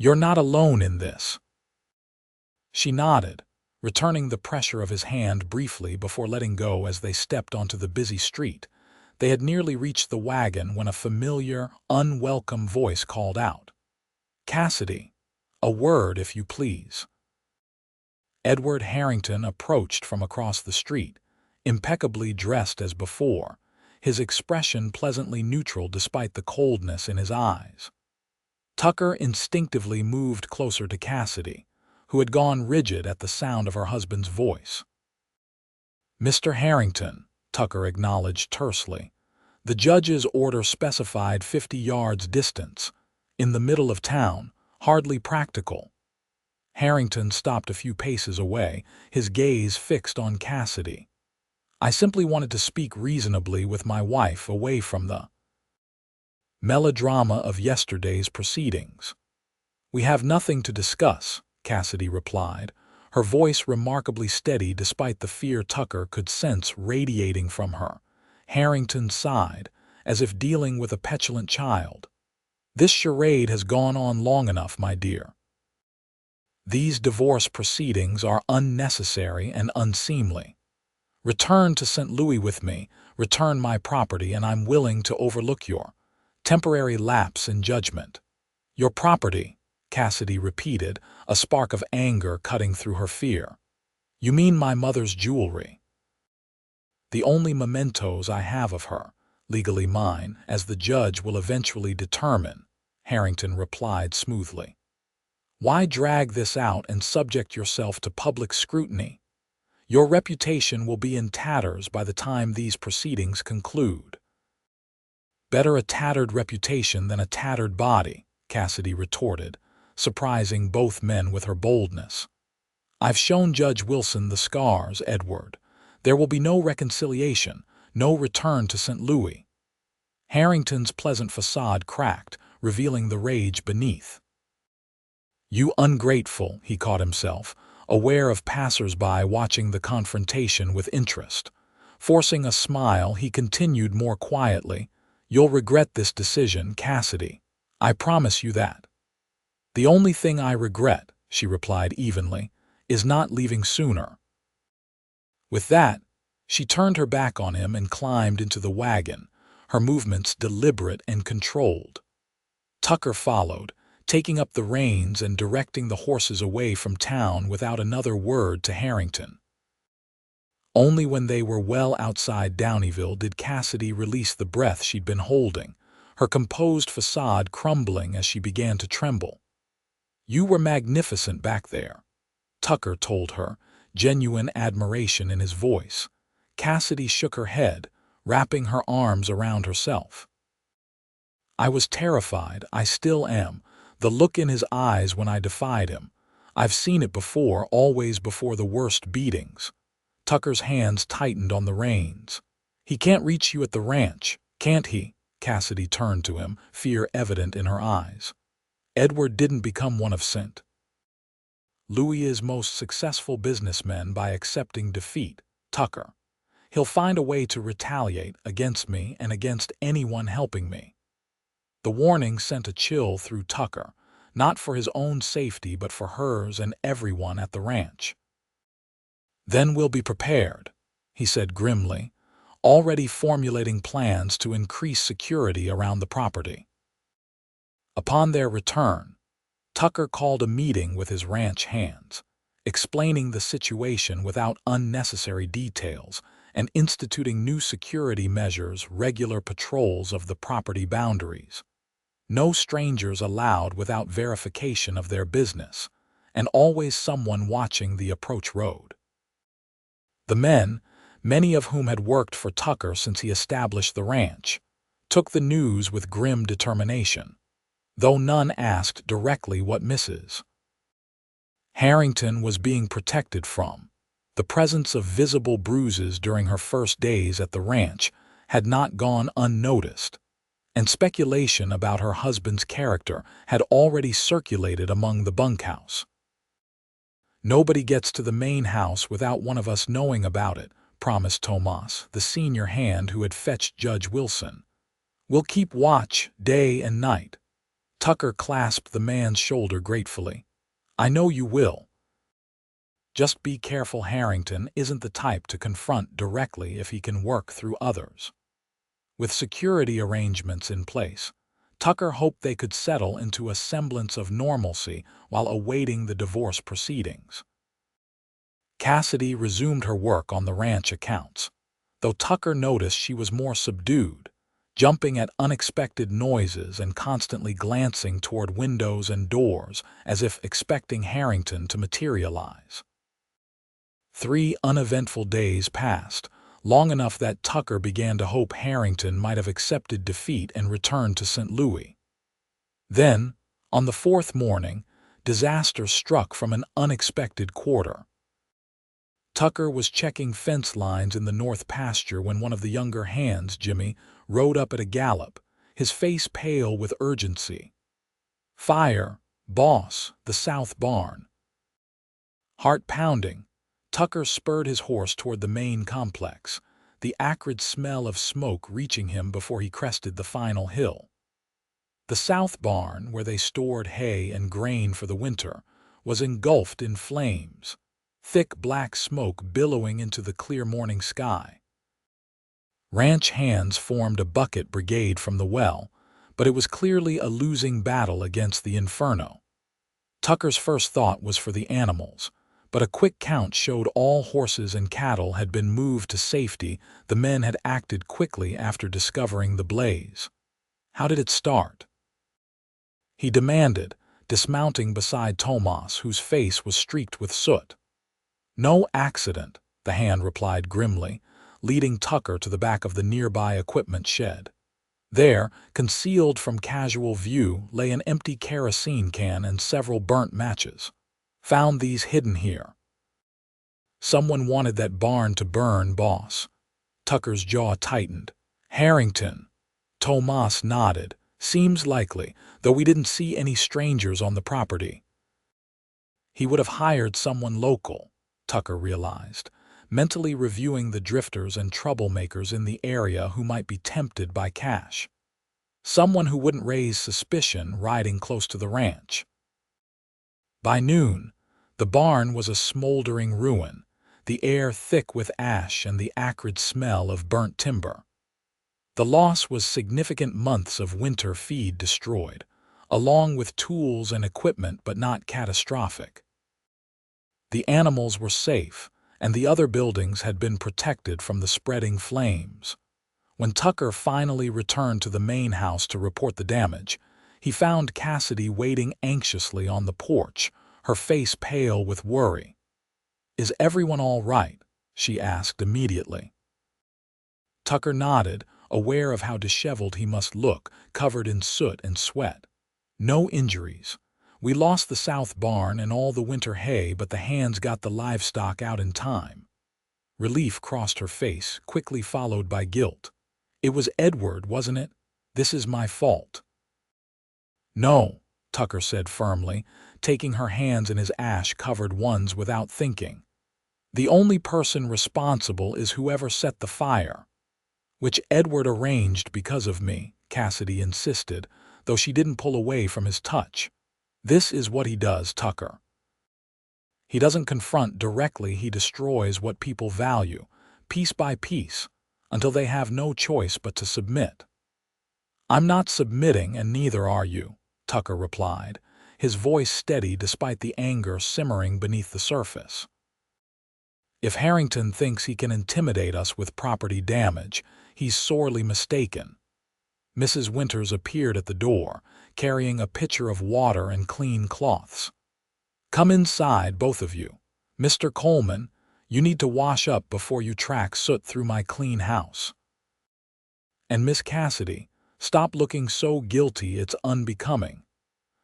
You're not alone in this. She nodded, returning the pressure of his hand briefly before letting go as they stepped onto the busy street. They had nearly reached the wagon when a familiar, unwelcome voice called out. Cassidy, a word if you please. Edward Harrington approached from across the street, impeccably dressed as before, his expression pleasantly neutral despite the coldness in his eyes. Tucker instinctively moved closer to Cassidy, who had gone rigid at the sound of her husband's voice. Mr. Harrington, Tucker acknowledged tersely. The judge's order specified 50 yards distance, in the middle of town, hardly practical. Harrington stopped a few paces away, his gaze fixed on Cassidy. I simply wanted to speak reasonably with my wife away from the melodrama of yesterday's proceedings. We have nothing to discuss, Cassidy replied, her voice remarkably steady despite the fear Tucker could sense radiating from her. Harrington sighed, as if dealing with a petulant child. This charade has gone on long enough, my dear. These divorce proceedings are unnecessary and unseemly. Return to St. Louis with me, return my property, and I'm willing to overlook your temporary lapse in judgment. Your property, Cassidy repeated, a spark of anger cutting through her fear. You mean my mother's jewelry? The only mementos I have of her, legally mine, as the judge will eventually determine, Harrington replied smoothly. Why drag this out and subject yourself to public scrutiny? Your reputation will be in tatters by the time these proceedings conclude. Better a tattered reputation than a tattered body, Cassidy retorted, surprising both men with her boldness. I've shown Judge Wilson the scars, Edward. There will be no reconciliation, no return to St. Louis. Harrington's pleasant facade cracked, revealing the rage beneath. You ungrateful, he caught himself, aware of passers-by watching the confrontation with interest. Forcing a smile, he continued more quietly, You'll regret this decision, Cassidy. I promise you that. The only thing I regret, she replied evenly, is not leaving sooner. With that, she turned her back on him and climbed into the wagon, her movements deliberate and controlled. Tucker followed, taking up the reins and directing the horses away from town without another word to Harrington. Only when they were well outside Downieville did Cassidy release the breath she'd been holding, her composed facade crumbling as she began to tremble. You were magnificent back there, Tucker told her, genuine admiration in his voice. Cassidy shook her head, wrapping her arms around herself. I was terrified, I still am, the look in his eyes when I defied him. I've seen it before, always before the worst beatings. Tucker's hands tightened on the reins. He can't reach you at the ranch, can't he? Cassidy turned to him, fear evident in her eyes. Edward didn't become one of St. Louis's most successful businessmen by accepting defeat, Tucker. He'll find a way to retaliate against me and against anyone helping me. The warning sent a chill through Tucker, not for his own safety but for hers and everyone at the ranch. "Then we'll be prepared," he said grimly, already formulating plans to increase security around the property. Upon their return, Tucker called a meeting with his ranch hands, explaining the situation without unnecessary details and instituting new security measures, regular patrols of the property boundaries. No strangers allowed without verification of their business, and always someone watching the approach road. The men, many of whom had worked for Tucker since he established the ranch, took the news with grim determination, though none asked directly what Mrs. Harrington was being protected from. The presence of visible bruises during her first days at the ranch had not gone unnoticed, and speculation about her husband's character had already circulated among the bunkhouse. "Nobody gets to the main house without one of us knowing about it," promised Tomas, the senior hand who had fetched Judge Wilson. "We'll keep watch day and night." Tucker clasped the man's shoulder gratefully. "I know you will. Just be careful Harrington isn't the type to confront directly if he can work through others." With security arrangements in place, Tucker hoped they could settle into a semblance of normalcy while awaiting the divorce proceedings. Cassidy resumed her work on the ranch accounts, though Tucker noticed she was more subdued, jumping at unexpected noises and constantly glancing toward windows and doors as if expecting Harrington to materialize. 3 uneventful days passed, long enough that Tucker began to hope Harrington might have accepted defeat and returned to St. Louis. Then, on the 4th morning, disaster struck from an unexpected quarter. Tucker was checking fence lines in the north pasture when one of the younger hands, Jimmy, rode up at a gallop, his face pale with urgency. "Fire, boss, the south barn." Heart pounding, Tucker spurred his horse toward the main complex, the acrid smell of smoke reaching him before he crested the final hill. The south barn, where they stored hay and grain for the winter, was engulfed in flames, thick black smoke billowing into the clear morning sky. Ranch hands formed a bucket brigade from the well, but it was clearly a losing battle against the inferno. Tucker's first thought was for the animals, but a quick count showed all horses and cattle had been moved to safety. The men had acted quickly after discovering the blaze. "How did it start?" he demanded, dismounting beside Tomas, whose face was streaked with soot. "No accident," the hand replied grimly, leading Tucker to the back of the nearby equipment shed. There, concealed from casual view, lay an empty kerosene can and several burnt matches. "Found these hidden here." "Someone wanted that barn to burn, boss." Tucker's jaw tightened. "Harrington." Tomas nodded. "Seems likely, though we didn't see any strangers on the property." He would have hired someone local, Tucker realized, mentally reviewing the drifters and troublemakers in the area who might be tempted by cash. Someone who wouldn't raise suspicion riding close to the ranch. By noon, the barn was a smoldering ruin, the air thick with ash and the acrid smell of burnt timber. The loss was significant months of winter feed destroyed, along with tools and equipment, but not catastrophic. The animals were safe, and the other buildings had been protected from the spreading flames. When Tucker finally returned to the main house to report the damage, he found Cassidy waiting anxiously on the porch, her face pale with worry. "Is everyone all right?" she asked immediately. Tucker nodded, aware of how disheveled he must look, covered in soot and sweat. "No injuries. We lost the south barn and all the winter hay, but the hands got the livestock out in time." Relief crossed her face, quickly followed by guilt. "It was Edward, wasn't it? This is my fault." "No," Tucker said firmly, taking her hands in his ash-covered ones without thinking. "The only person responsible is whoever set the fire." "Which Edward arranged because of me," Cassidy insisted, though she didn't pull away from his touch. This is what he does, Tucker. He doesn't confront directly, he destroys what people value, piece by piece, until they have no choice but to submit. I'm not submitting, and neither are you, Tucker replied, his voice steady despite the anger simmering beneath the surface. If Harrington thinks he can intimidate us with property damage, he's sorely mistaken. Mrs. Winters appeared at the door, carrying a pitcher of water and clean cloths. Come inside, both of you. Mr. Coleman, you need to wash up before you track soot through my clean house. And Miss Cassidy, stop looking so guilty it's unbecoming.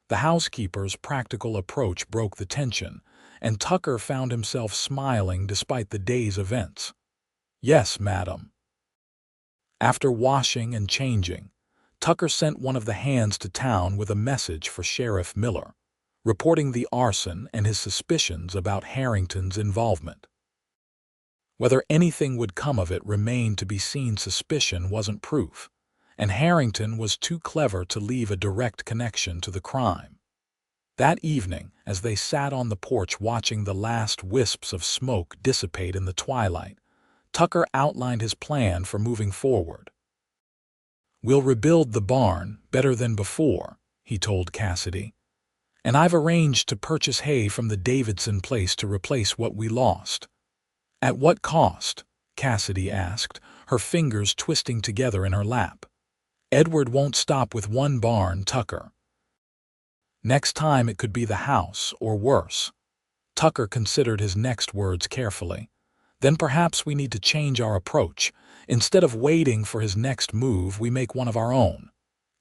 The housekeeper's practical approach broke the tension, and Tucker found himself smiling despite the day's events. Yes, madam. After washing and changing, Tucker sent one of the hands to town with a message for Sheriff Miller, reporting the arson and his suspicions about Harrington's involvement. Whether anything would come of it remained to be seen. Suspicion wasn't proof, and Harrington was too clever to leave a direct connection to the crime. That evening, as they sat on the porch watching the last wisps of smoke dissipate in the twilight, Tucker outlined his plan for moving forward. We'll rebuild the barn better than before, he told Cassidy, and I've arranged to purchase hay from the Davidson place to replace what we lost. At what cost? Cassidy asked, her fingers twisting together in her lap. Edward won't stop with one barn, Tucker. Next time it could be the house, or worse. Tucker considered his next words carefully. Then perhaps we need to change our approach. Instead of waiting for his next move, we make one of our own.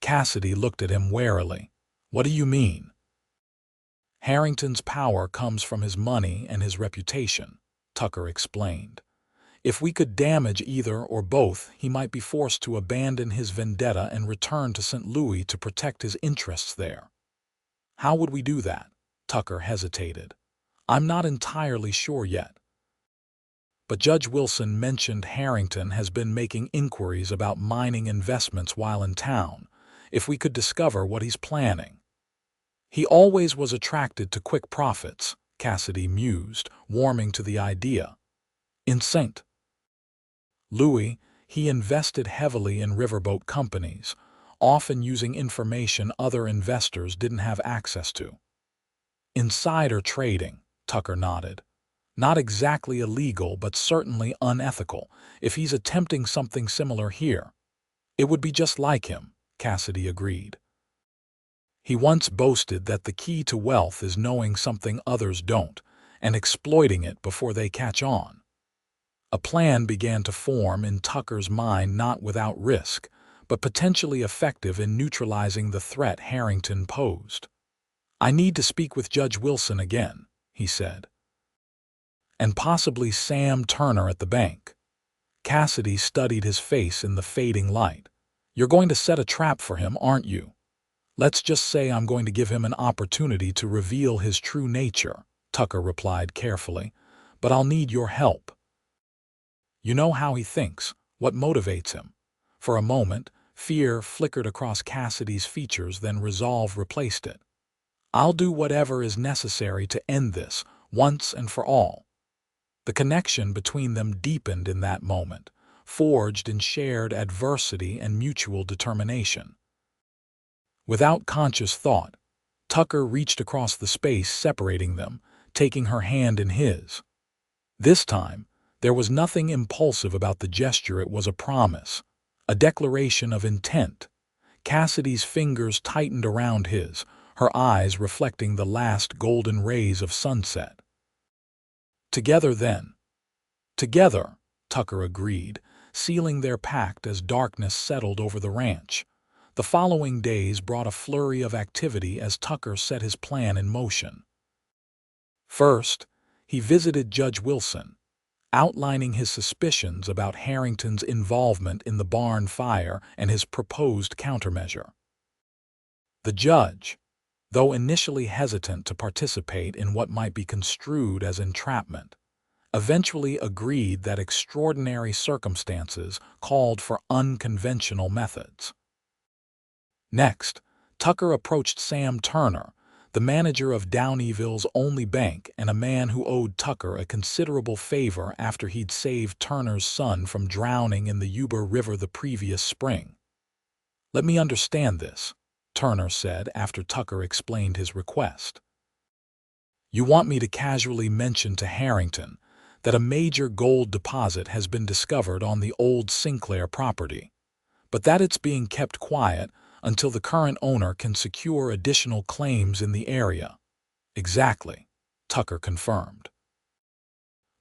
Cassidy looked at him warily. What do you mean? Harrington's power comes from his money and his reputation, Tucker explained. If we could damage either or both, he might be forced to abandon his vendetta and return to St. Louis to protect his interests there. How would we do that? Tucker hesitated. I'm not entirely sure yet. But Judge Wilson mentioned Harrington has been making inquiries about mining investments while in town, if we could discover what he's planning. He always was attracted to quick profits, Cassidy mused, warming to the idea. In St. Louis, he invested heavily in riverboat companies, often using information other investors didn't have access to. Insider trading, Tucker nodded. Not exactly illegal, but certainly unethical, if he's attempting something similar here. It would be just like him, Cassidy agreed. He once boasted that the key to wealth is knowing something others don't, and exploiting it before they catch on. A plan began to form in Tucker's mind, not without risk, but potentially effective in neutralizing the threat Harrington posed. I need to speak with Judge Wilson again, he said. And possibly Sam Turner at the bank. Cassidy studied his face in the fading light. You're going to set a trap for him, aren't you? Let's just say I'm going to give him an opportunity to reveal his true nature, Tucker replied carefully, but I'll need your help. You know how he thinks, what motivates him. For a moment, fear flickered across Cassidy's features, then resolve replaced it. I'll do whatever is necessary to end this, once and for all. The connection between them deepened in that moment, forged in shared adversity and mutual determination. Without conscious thought, Tucker reached across the space separating them, taking her hand in his. This time, there was nothing impulsive about the gesture. It was a promise, a declaration of intent. Cassidy's fingers tightened around his, her eyes reflecting the last golden rays of sunset. Together then. Together, Tucker agreed, sealing their pact as darkness settled over the ranch. The following days brought a flurry of activity as Tucker set his plan in motion. First, he visited Judge Wilson, outlining his suspicions about Harrington's involvement in the barn fire and his proposed countermeasure. The judge, though initially hesitant to participate in what might be construed as entrapment, eventually agreed that extraordinary circumstances called for unconventional methods. Next, Tucker approached Sam Turner, the manager of Downieville's only bank and a man who owed Tucker a considerable favor after he'd saved Turner's son from drowning in the Yuba River the previous spring. "Let me understand this," Turner said after Tucker explained his request. "You want me to casually mention to Harrington that a major gold deposit has been discovered on the old Sinclair property, but that it's being kept quiet until the current owner can secure additional claims in the area." "Exactly," Tucker confirmed.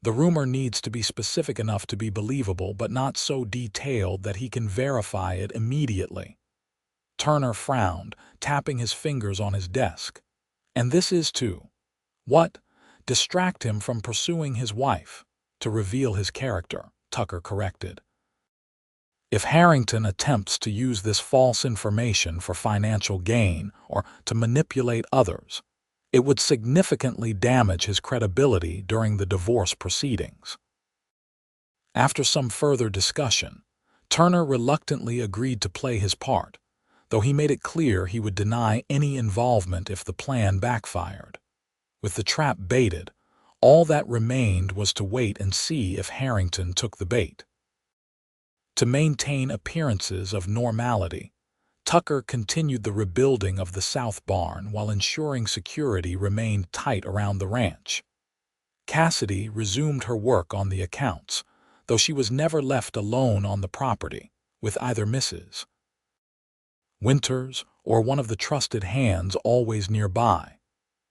"The rumor needs to be specific enough to be believable, but not so detailed that he can verify it immediately." Turner frowned, tapping his fingers on his desk. "And this is to, what? Distract him from pursuing his wife, to reveal his character," Tucker corrected. "If Harrington attempts to use this false information for financial gain or to manipulate others, it would significantly damage his credibility during the divorce proceedings." After some further discussion, Turner reluctantly agreed to play his part, though he made it clear he would deny any involvement if the plan backfired. With the trap baited, all that remained was to wait and see if Harrington took the bait. To maintain appearances of normality, Tucker continued the rebuilding of the south barn while ensuring security remained tight around the ranch. Cassidy resumed her work on the accounts, though she was never left alone on the property, with either Mrs. Winters or one of the trusted hands always nearby.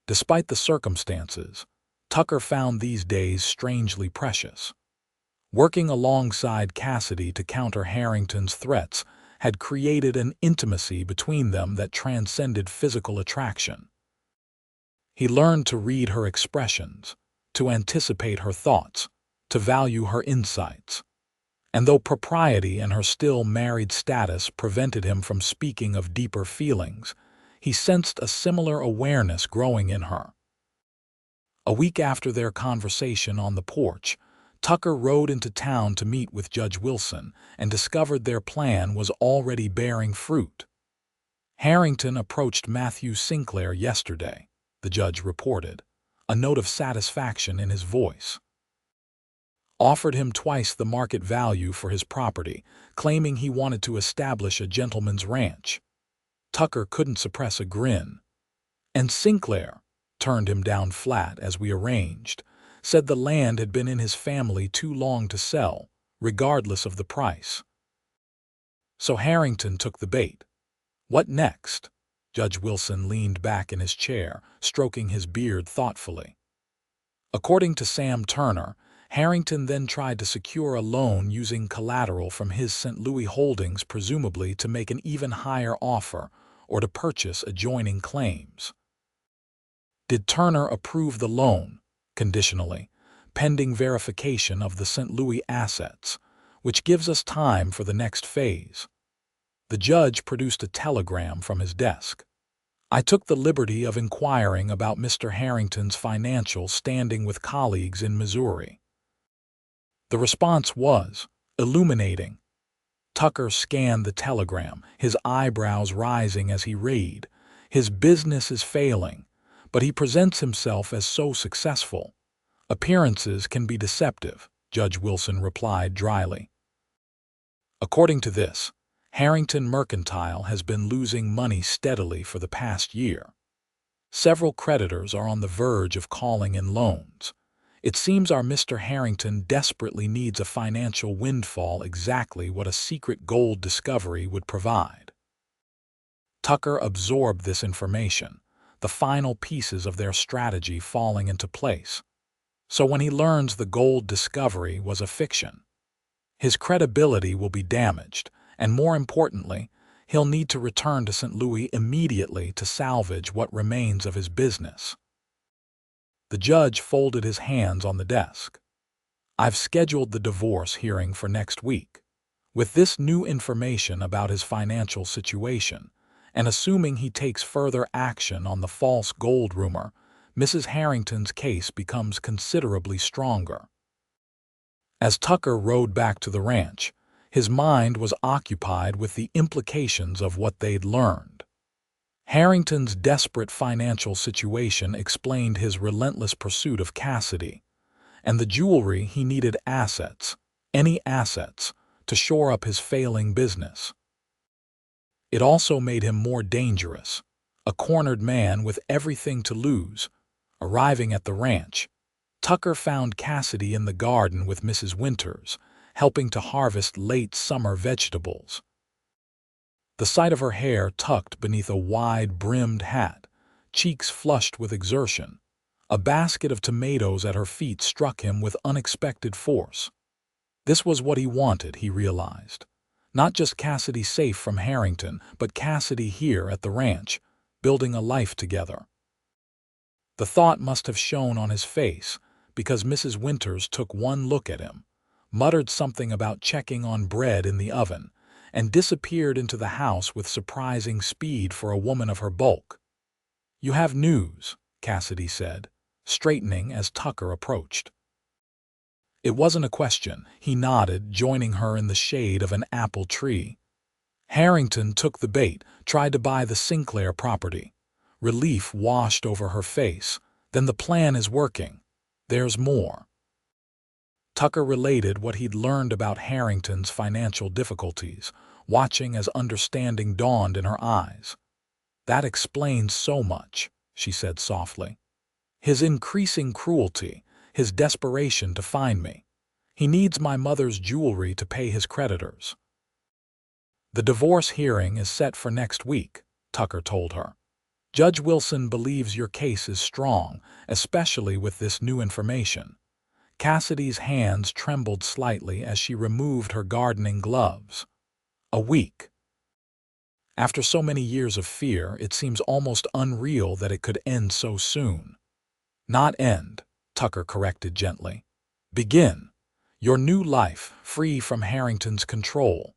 Despite the circumstances, Tucker found these days strangely precious. Working alongside Cassidy to counter Harrington's threats had created an intimacy between them that transcended physical attraction. He learned to read her expressions, to anticipate her thoughts, to value her insights. And though propriety and her still married status prevented him from speaking of deeper feelings, he sensed a similar awareness growing in her. A week after their conversation on the porch, Tucker rode into town to meet with Judge Wilson and discovered their plan was already bearing fruit. "Harrington approached Matthew Sinclair yesterday," the judge reported, a note of satisfaction in his voice. "Offered him twice the market value for his property, claiming he wanted to establish a gentleman's ranch." Tucker couldn't suppress a grin. "And Sinclair turned him down flat as we arranged, said the land had been in his family too long to sell, regardless of the price." "So Harrington took the bait. What next?" Judge Wilson leaned back in his chair, stroking his beard thoughtfully. "According to Sam Turner, Harrington then tried to secure a loan using collateral from his St. Louis holdings, presumably to make an even higher offer or to purchase adjoining claims. Did Turner approve the loan, conditionally, pending verification of the St. Louis assets, which gives us time for the next phase?" The judge produced a telegram from his desk. "I took the liberty of inquiring about Mr. Harrington's financial standing with colleagues in Missouri." The response was illuminating. Tucker scanned the telegram, his eyebrows rising as he read. "His business is failing, but he presents himself as so successful. Appearances can be deceptive," Judge Wilson replied dryly. "According to this, Harrington Mercantile has been losing money steadily for the past year. Several creditors are on the verge of calling in loans. It seems our Mr. Harrington desperately needs a financial windfall, exactly what a secret gold discovery would provide." Tucker absorbed this information, the final pieces of their strategy falling into place. So when he learns the gold discovery was a fiction, his credibility will be damaged, and more importantly, he'll need to return to St. Louis immediately to salvage what remains of his business. The judge folded his hands on the desk. "I've scheduled the divorce hearing for next week. With this new information about his financial situation, and assuming he takes further action on the false gold rumor, Mrs. Harrington's case becomes considerably stronger." As Tucker rode back to the ranch, his mind was occupied with the implications of what they'd learned. Harrington's desperate financial situation explained his relentless pursuit of Cassidy, and the jewelry he needed assets, any assets, to shore up his failing business. It also made him more dangerous, a cornered man with everything to lose. Arriving at the ranch, Tucker found Cassidy in the garden with Mrs. Winters, helping to harvest late summer vegetables. The sight of her hair tucked beneath a wide-brimmed hat, cheeks flushed with exertion, a basket of tomatoes at her feet struck him with unexpected force. This was what he wanted, he realized. Not just Cassidy safe from Harrington, but Cassidy here at the ranch, building a life together. The thought must have shown on his face, because Mrs. Winters took one look at him, muttered something about checking on bread in the oven, and disappeared into the house with surprising speed for a woman of her bulk. "You have news," Cassidy said, straightening as Tucker approached. It wasn't a question. He nodded, joining her in the shade of an apple tree. Harrington took the bait, tried to buy the Sinclair property. Relief washed over her face. "Then the plan is working. There's more." Tucker related what he'd learned about Harrington's financial difficulties, watching as understanding dawned in her eyes. "That explains so much," she said softly. "His increasing cruelty, his desperation to find me. He needs my mother's jewelry to pay his creditors." "The divorce hearing is set for next week," Tucker told her. "Judge Wilson believes your case is strong, especially with this new information." Cassidy's hands trembled slightly as she removed her gardening gloves. "A week." After so many years of fear, it seems almost unreal that it could end so soon. "Not end," Tucker corrected gently. "Begin. Your new life, free from Harrington's control."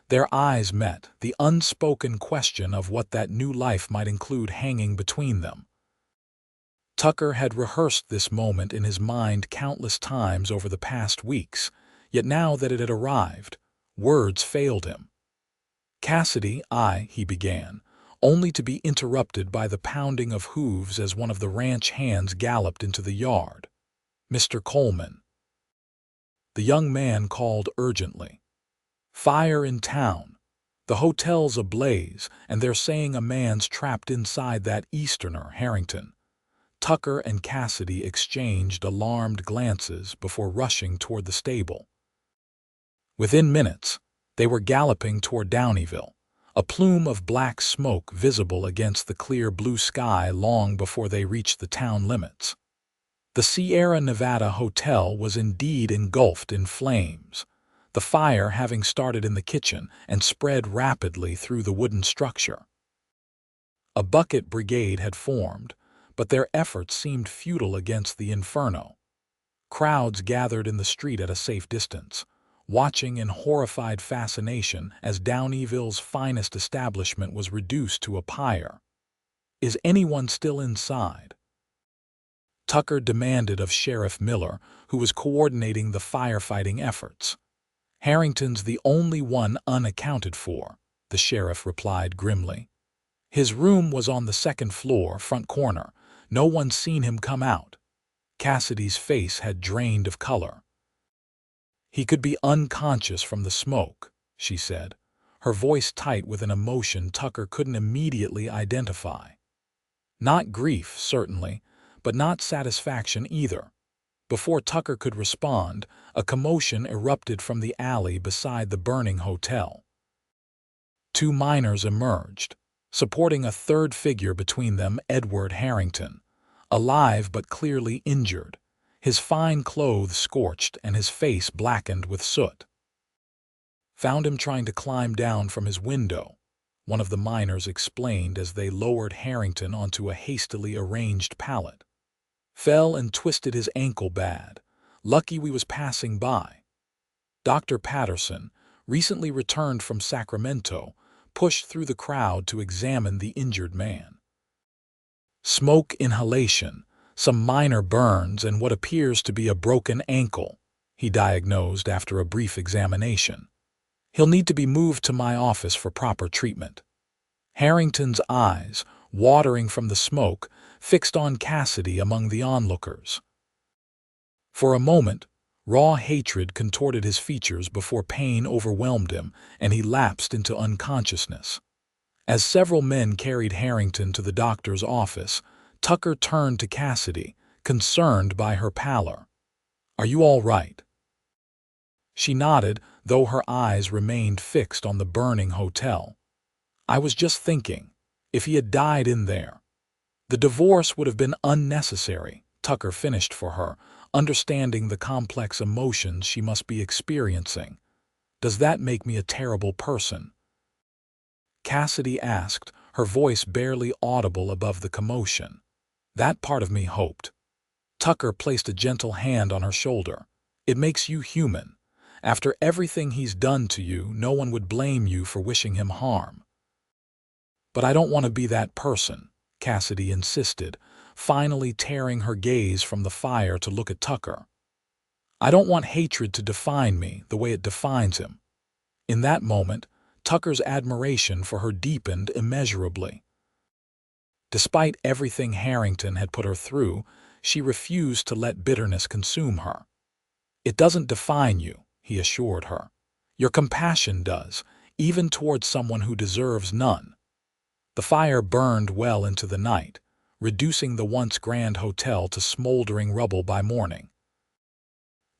Their eyes met, the unspoken question of what that new life might include hanging between them. Tucker had rehearsed this moment in his mind countless times over the past weeks, yet now that it had arrived, words failed him. "Cassidy, he began, only to be interrupted by the pounding of hooves as one of the ranch hands galloped into the yard. "Mr. Coleman." The young man called urgently. "Fire in town. The hotel's ablaze, and they're saying a man's trapped inside that Easterner, Harrington." Tucker and Cassidy exchanged alarmed glances before rushing toward the stable. Within minutes, they were galloping toward Downieville, a plume of black smoke visible against the clear blue sky long before they reached the town limits. The Sierra Nevada Hotel was indeed engulfed in flames, the fire having started in the kitchen and spread rapidly through the wooden structure. A bucket brigade had formed, but their efforts seemed futile against the inferno. Crowds gathered in the street at a safe distance, watching in horrified fascination as Downieville's finest establishment was reduced to a pyre. "Is anyone still inside?" Tucker demanded of Sheriff Miller, who was coordinating the firefighting efforts. "Harrington's the only one unaccounted for," the sheriff replied grimly. "His room was on the second floor, front corner. No one's seen him come out." Cassidy's face had drained of color. "He could be unconscious from the smoke," she said, her voice tight with an emotion Tucker couldn't immediately identify. Not grief, certainly, but not satisfaction either. Before Tucker could respond, a commotion erupted from the alley beside the burning hotel. Two miners emerged, supporting a third figure between them, Edward Harrington, alive but clearly injured, his fine clothes scorched and his face blackened with soot. "Found him trying to climb down from his window," one of the miners explained as they lowered Harrington onto a hastily arranged pallet. "Fell and twisted his ankle bad. Lucky we was passing by." Dr. Patterson, recently returned from Sacramento, pushed through the crowd to examine the injured man. "Smoke inhalation, some minor burns, and what appears to be a broken ankle," he diagnosed after a brief examination. "He'll need to be moved to my office for proper treatment." Harrington's eyes, watering from the smoke, fixed on Cassidy among the onlookers. For a moment, raw hatred contorted his features before pain overwhelmed him and he lapsed into unconsciousness. As several men carried Harrington to the doctor's office, Tucker turned to Cassidy, concerned by her pallor. "Are you all right?" She nodded, though her eyes remained fixed on the burning hotel. "I was just thinking, if he had died in there, the divorce would have been unnecessary," Tucker finished for her, understanding the complex emotions she must be experiencing. "Does that make me a terrible person?" Cassidy asked, her voice barely audible above the commotion. "That part of me hoped." Tucker placed a gentle hand on her shoulder. "It makes you human. After everything he's done to you, no one would blame you for wishing him harm." "But I don't want to be that person," Cassidy insisted, finally tearing her gaze from the fire to look at Tucker. "I don't want hatred to define me the way it defines him." In that moment, Tucker's admiration for her deepened immeasurably. Despite everything Harrington had put her through, she refused to let bitterness consume her. "It doesn't define you," he assured her. "Your compassion does, even towards someone who deserves none." The fire burned well into the night, reducing the once grand hotel to smoldering rubble by morning.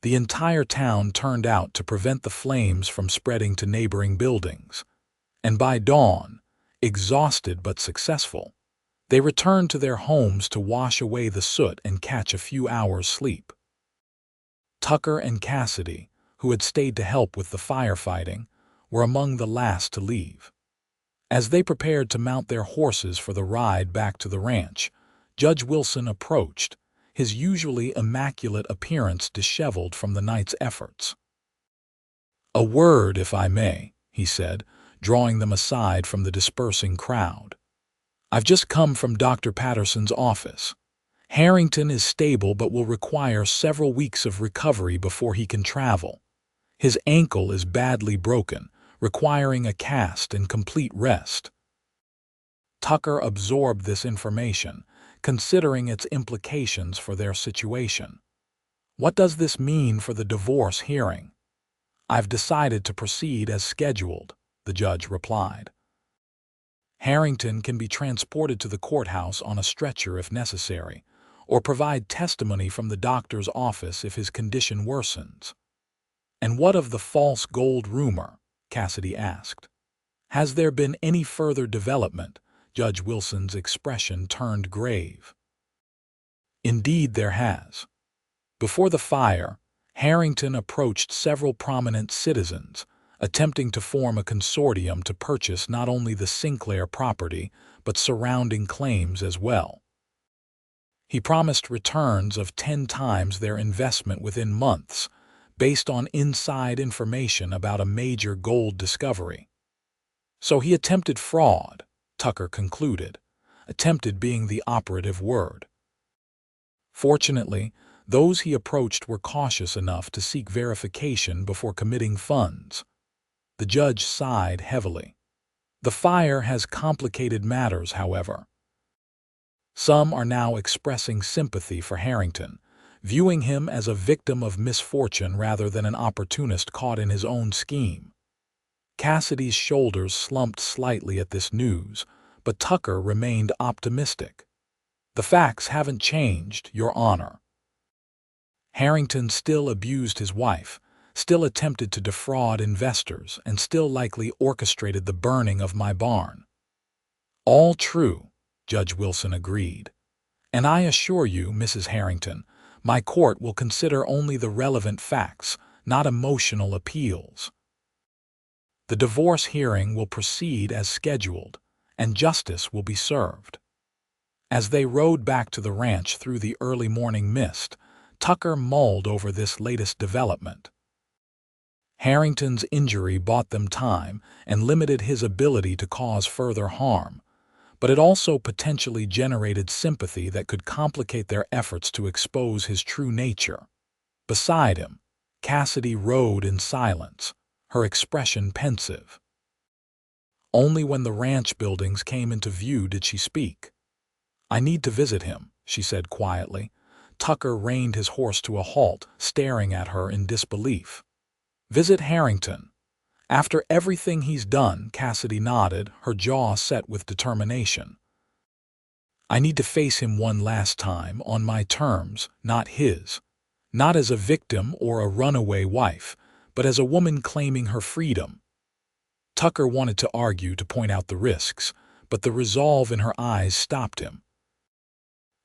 The entire town turned out to prevent the flames from spreading to neighboring buildings, and by dawn, exhausted but successful, they returned to their homes to wash away the soot and catch a few hours' sleep. Tucker and Cassidy, who had stayed to help with the firefighting, were among the last to leave. As they prepared to mount their horses for the ride back to the ranch, Judge Wilson approached, his usually immaculate appearance disheveled from the night's efforts. "A word, if I may," he said, drawing them aside from the dispersing crowd. "I've just come from Dr. Patterson's office. Harrington is stable but will require several weeks of recovery before he can travel. His ankle is badly broken, requiring a cast and complete rest." Tucker absorbed this information, considering its implications for their situation. "What does this mean for the divorce hearing?" "I've decided to proceed as scheduled," the judge replied. "Harrington can be transported to the courthouse on a stretcher if necessary, or provide testimony from the doctor's office if his condition worsens." "And what of the false gold rumor?" Cassidy asked. "Has there been any further development?" Judge Wilson's expression turned grave. "Indeed there has. Before the fire, Harrington approached several prominent citizens, attempting to form a consortium to purchase not only the Sinclair property, but surrounding claims as well. He promised returns of 10 times their investment within months, based on inside information about a major gold discovery. So he attempted fraud, Tucker concluded, attempted being the operative word. Fortunately, those he approached were cautious enough to seek verification before committing funds." The judge sighed heavily. "The fire has complicated matters, however. Some are now expressing sympathy for Harrington, viewing him as a victim of misfortune rather than an opportunist caught in his own scheme." Cassidy's shoulders slumped slightly at this news, but Tucker remained optimistic. "The facts haven't changed, Your Honor. Harrington still abused his wife, still attempted to defraud investors, and still likely orchestrated the burning of my barn." "All true," Judge Wilson agreed. "And I assure you, Mrs. Harrington, my court will consider only the relevant facts, not emotional appeals. The divorce hearing will proceed as scheduled, and justice will be served." As they rode back to the ranch through the early morning mist, Tucker mulled over this latest development. Harrington's injury bought them time and limited his ability to cause further harm, but it also potentially generated sympathy that could complicate their efforts to expose his true nature. Beside him, Cassidy rode in silence, her expression pensive. Only when the ranch buildings came into view did she speak. "I need to visit him," she said quietly. Tucker reined his horse to a halt, staring at her in disbelief. "Visit Harrington? After everything he's done?" Cassidy nodded, her jaw set with determination. "I need to face him one last time, on my terms, not his. Not as a victim or a runaway wife, but as a woman claiming her freedom." Tucker wanted to argue, to point out the risks, but the resolve in her eyes stopped him.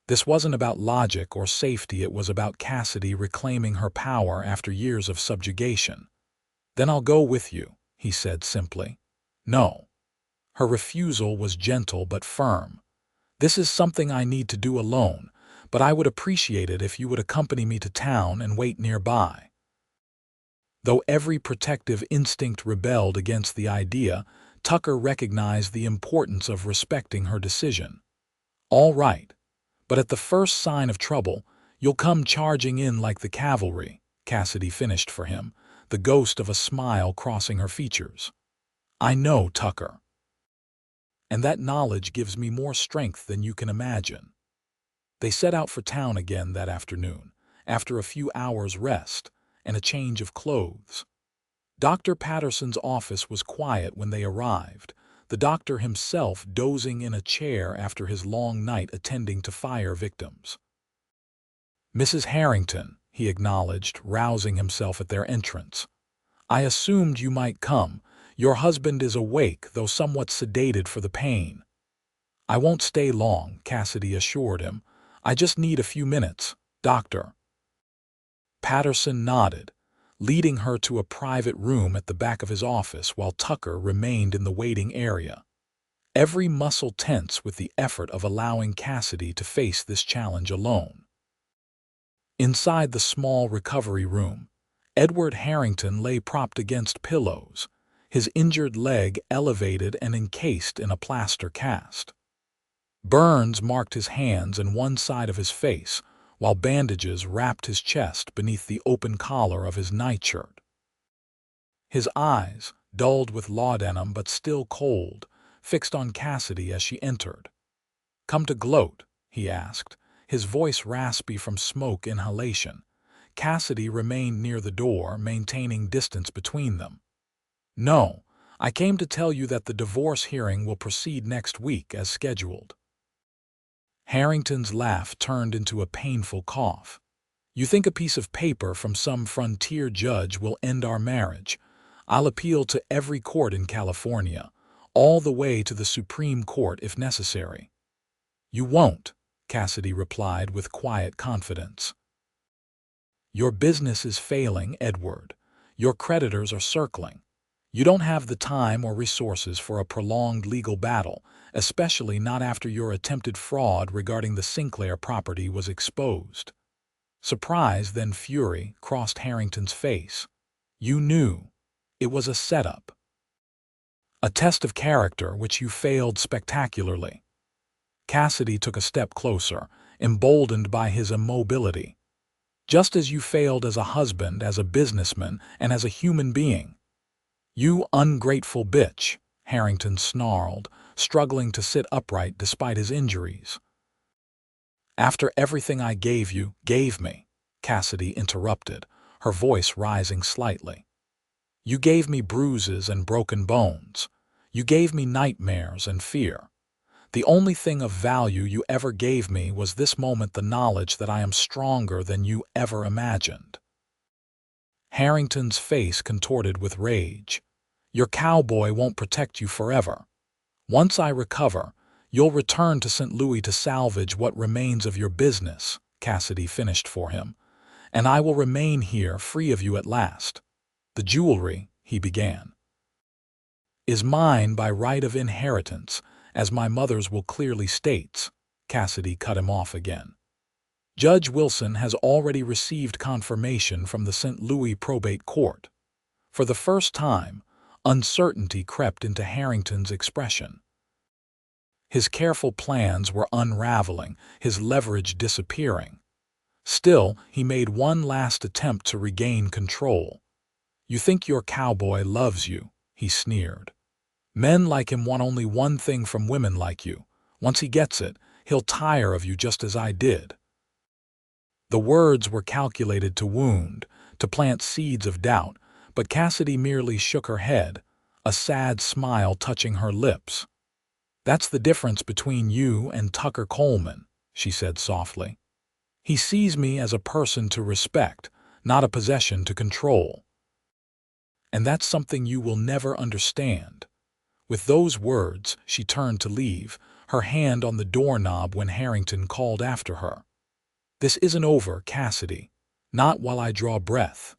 This wasn't about logic or safety, it was about Cassidy reclaiming her power after years of subjugation. "Then I'll go with you," he said simply. "No." Her refusal was gentle but firm. "This is something I need to do alone, but I would appreciate it if you would accompany me to town and wait nearby." Though every protective instinct rebelled against the idea, Tucker recognized the importance of respecting her decision. "All right. But at the first sign of trouble, you'll come charging in like the cavalry," Cassidy finished for him, the ghost of a smile crossing her features. "I know, Tucker. And that knowledge gives me more strength than you can imagine." They set out for town again that afternoon, after a few hours' rest and a change of clothes. Dr. Patterson's office was quiet when they arrived, the doctor himself dozing in a chair after his long night attending to fire victims. "Mrs. Harrington," he acknowledged, rousing himself at their entrance. "I assumed you might come. Your husband is awake, though somewhat sedated for the pain." "I won't stay long," Cassidy assured him. "I just need a few minutes, doctor." Patterson nodded, leading her to a private room at the back of his office while Tucker remained in the waiting area. Every muscle tense with the effort of allowing Cassidy to face this challenge alone. Inside the small recovery room, Edward Harrington lay propped against pillows, his injured leg elevated and encased in a plaster cast. Burns marked his hands and one side of his face, while bandages wrapped his chest beneath the open collar of his nightshirt. His eyes, dulled with laudanum but still cold, fixed on Cassidy as she entered. "Come to gloat?" he asked, his voice raspy from smoke inhalation. Cassidy remained near the door, maintaining distance between them. "No, I came to tell you that the divorce hearing will proceed next week as scheduled." Harrington's laugh turned into a painful cough. "You think a piece of paper from some frontier judge will end our marriage? I'll appeal to every court in California, all the way to the Supreme Court if necessary." "You won't," Cassidy replied with quiet confidence. "Your business is failing, Edward. Your creditors are circling. You don't have the time or resources for a prolonged legal battle, especially not after your attempted fraud regarding the Sinclair property was exposed." Surprise, then fury, crossed Harrington's face. "You knew. It was a setup. A test of character which you failed spectacularly." Cassidy took a step closer, emboldened by his immobility. "Just as you failed as a husband, as a businessman, and as a human being." "You ungrateful bitch," Harrington snarled, struggling to sit upright despite his injuries. "After everything I gave me," Cassidy interrupted, her voice rising slightly. "You gave me bruises and broken bones. You gave me nightmares and fear. The only thing of value you ever gave me was this moment, the knowledge that I am stronger than you ever imagined." Harrington's face contorted with rage. "Your cowboy won't protect you forever. Once I recover, you'll return to St. Louis to salvage what remains of your business," Cassidy finished for him, "and I will remain here free of you at last." "The jewelry," he began, "is mine by right of inheritance, as my mother's will clearly states," Cassidy cut him off again. "Judge Wilson has already received confirmation from the St. Louis probate court." For the first time, uncertainty crept into Harrington's expression. His careful plans were unraveling, his leverage disappearing. Still, he made one last attempt to regain control. "You think your cowboy loves you," he sneered. Men like him want only one thing from women like you. Once he gets it, he'll tire of you just as I did." The words were calculated to wound, to plant seeds of doubt, but Cassidy merely shook her head, a sad smile touching her lips. "That's the difference between you and Tucker Coleman," she said softly. "He sees me as a person to respect, not a possession to control. And that's something you will never understand." With those words, she turned to leave, her hand on the doorknob when Harrington called after her. "This isn't over, Cassidy. Not while I draw breath."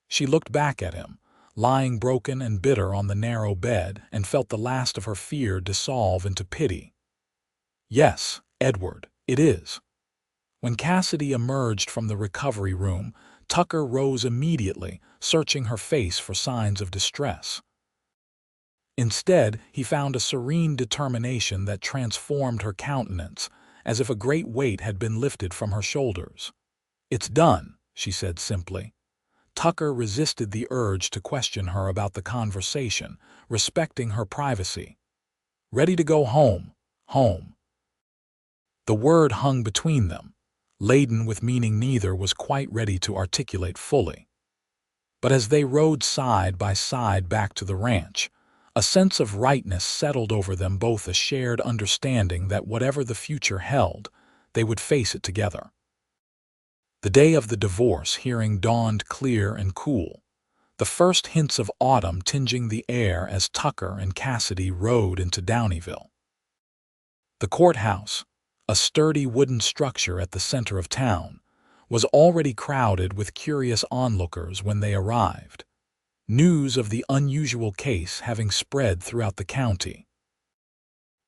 She looked back at him, lying broken and bitter on the narrow bed, and felt the last of her fear dissolve into pity. "Yes, Edward, it is." When Cassidy emerged from the recovery room, Tucker rose immediately, searching her face for signs of distress. Instead, he found a serene determination that transformed her countenance, as if a great weight had been lifted from her shoulders. "It's done," she said simply. Tucker resisted the urge to question her about the conversation, respecting her privacy. "Ready to go home, home." The word hung between them, laden with meaning neither was quite ready to articulate fully. But as they rode side by side back to the ranch, a sense of rightness settled over them both, a shared understanding that whatever the future held, they would face it together. The day of the divorce hearing dawned clear and cool, the first hints of autumn tinging the air as Tucker and Cassidy rode into Downieville. The courthouse, a sturdy wooden structure at the center of town, was already crowded with curious onlookers when they arrived, news of the unusual case having spread throughout the county.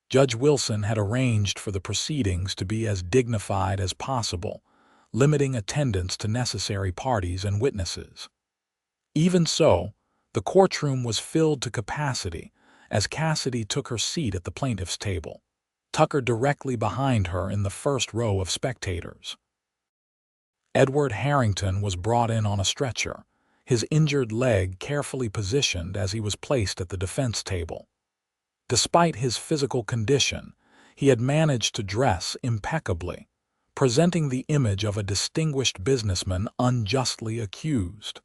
Judge Wilson had arranged for the proceedings to be as dignified as possible, limiting attendance to necessary parties and witnesses. Even so, the courtroom was filled to capacity as Cassidy took her seat at the plaintiff's table, Tucker directly behind her in the first row of spectators. Edward Harrington was brought in on a stretcher, his injured leg carefully positioned as he was placed at the defense table. Despite his physical condition, he had managed to dress impeccably, presenting the image of a distinguished businessman unjustly accused.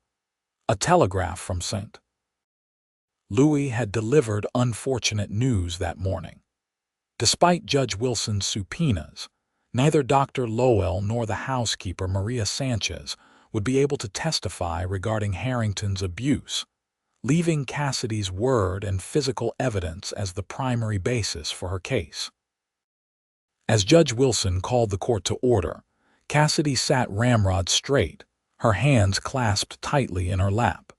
A telegraph from St. Louis had delivered unfortunate news that morning. Despite Judge Wilson's subpoenas, neither Dr. Lowell nor the housekeeper, Maria Sanchez, would be able to testify regarding Harrington's abuse, leaving Cassidy's word and physical evidence as the primary basis for her case. As Judge Wilson called the court to order, Cassidy sat ramrod straight, her hands clasped tightly in her lap.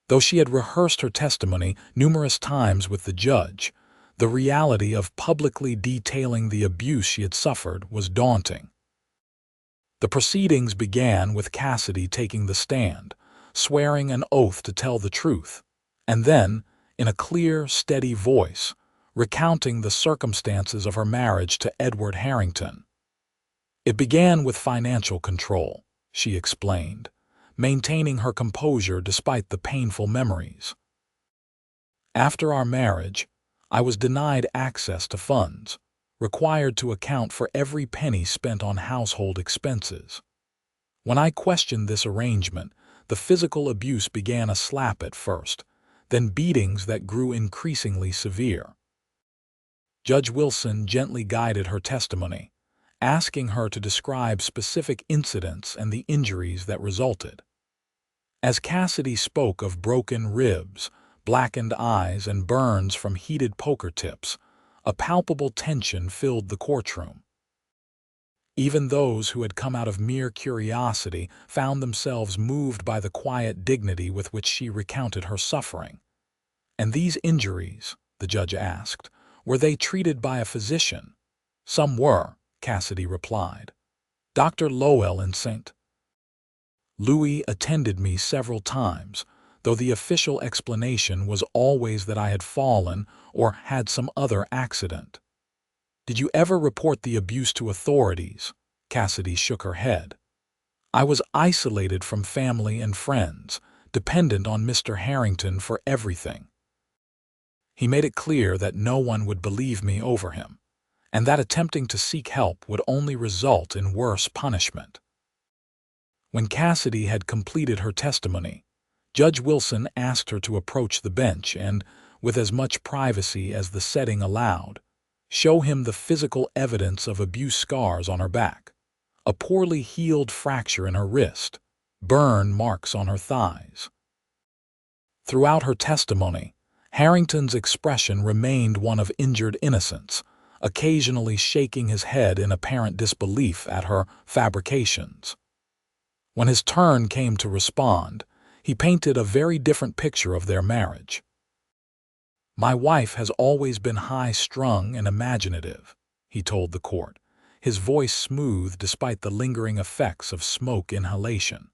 Though she had rehearsed her testimony numerous times with the judge, the reality of publicly detailing the abuse she had suffered was daunting. The proceedings began with Cassidy taking the stand, swearing an oath to tell the truth, and then, in a clear, steady voice, recounting the circumstances of her marriage to Edward Harrington. "It began with financial control," she explained, maintaining her composure despite the painful memories. "After our marriage, I was denied access to funds, required to account for every penny spent on household expenses. When I questioned this arrangement, the physical abuse began a slap at first, then beatings that grew increasingly severe." Judge Wilson gently guided her testimony, asking her to describe specific incidents and the injuries that resulted. As Cassidy spoke of broken ribs, blackened eyes, and burns from heated poker tips, a palpable tension filled the courtroom. Even those who had come out of mere curiosity found themselves moved by the quiet dignity with which she recounted her suffering. "And these injuries," the judge asked, "were they treated by a physician?" "Some were," Cassidy replied. "Dr. Lowell in St. Louis attended me several times, though the official explanation was always that I had fallen or had some other accident." "Did you ever report the abuse to authorities?" Cassidy shook her head. "I was isolated from family and friends, dependent on Mr. Harrington for everything." He made it clear that no one would believe me over him, and that attempting to seek help would only result in worse punishment. When Cassidy had completed her testimony, Judge Wilson asked her to approach the bench and, with as much privacy as the setting allowed, show him the physical evidence of abuse scars on her back, a poorly healed fracture in her wrist, burn marks on her thighs. Throughout her testimony, Harrington's expression remained one of injured innocence, occasionally shaking his head in apparent disbelief at her fabrications. When his turn came to respond, he painted a very different picture of their marriage. "My wife has always been high-strung and imaginative," he told the court, his voice smooth despite the lingering effects of smoke inhalation.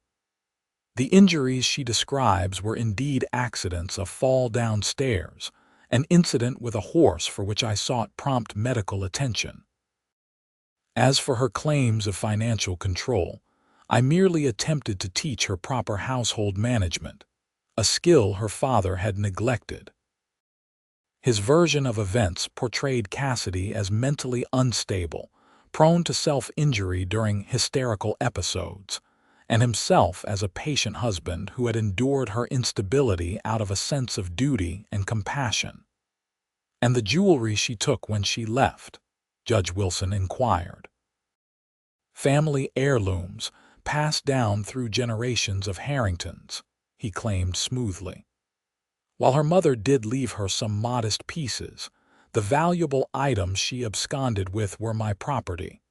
"The injuries she describes were indeed accidents, a fall downstairs, an incident with a horse for which I sought prompt medical attention. As for her claims of financial control, I merely attempted to teach her proper household management, a skill her father had neglected." His version of events portrayed Cassidy as mentally unstable, prone to self-injury during hysterical episodes, and himself as a patient husband who had endured her instability out of a sense of duty and compassion. "And the jewelry she took when she left?" Judge Wilson inquired. "Family heirlooms, passed down through generations of Harringtons," he claimed smoothly. "While her mother did leave her some modest pieces, the valuable items she absconded with were my property."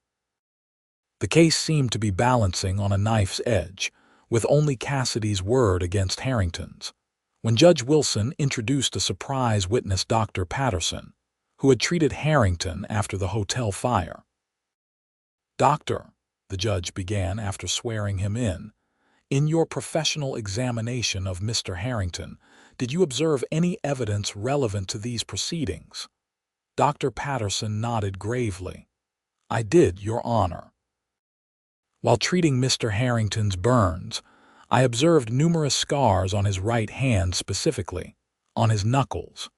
The case seemed to be balancing on a knife's edge, with only Cassidy's word against Harrington's, when Judge Wilson introduced a surprise witness, Dr. Patterson, who had treated Harrington after the hotel fire. "Doctor," the judge began after swearing him in your professional examination of Mr. Harrington, did you observe any evidence relevant to these proceedings?" Dr. Patterson nodded gravely. "I did, Your Honor. While treating Mr. Harrington's burns, I observed numerous scars on his right hand, specifically on his knuckles.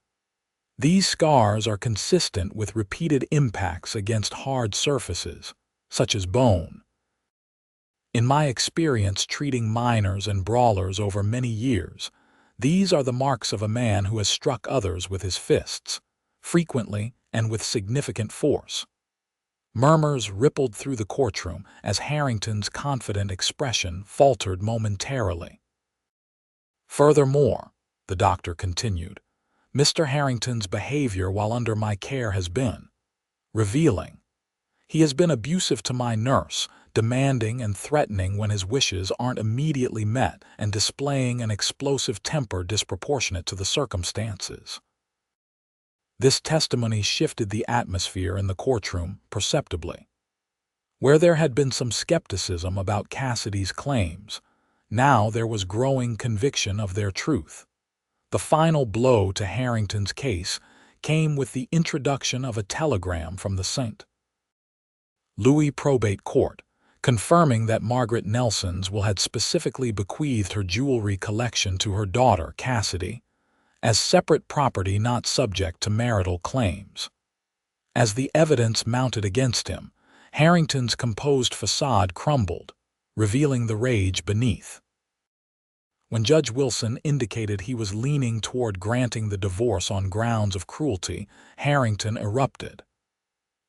These scars are consistent with repeated impacts against hard surfaces, such as bone. In my experience treating minors and brawlers over many years, these are the marks of a man who has struck others with his fists, frequently and with significant force." Murmurs rippled through the courtroom as Harrington's confident expression faltered momentarily. "Furthermore," the doctor continued, "Mr. Harrington's behavior while under my care has been revealing. He has been abusive to my nurse, demanding and threatening when his wishes aren't immediately met, and displaying an explosive temper disproportionate to the circumstances." This testimony shifted the atmosphere in the courtroom perceptibly. Where there had been some skepticism about Cassidy's claims, now there was growing conviction of their truth. The final blow to Harrington's case came with the introduction of a telegram from the St. Louis Probate Court, confirming that Margaret Nelson's will had specifically bequeathed her jewelry collection to her daughter, Cassidy, as separate property not subject to marital claims. As the evidence mounted against him, Harrington's composed facade crumbled, revealing the rage beneath. When Judge Wilson indicated he was leaning toward granting the divorce on grounds of cruelty, Harrington erupted.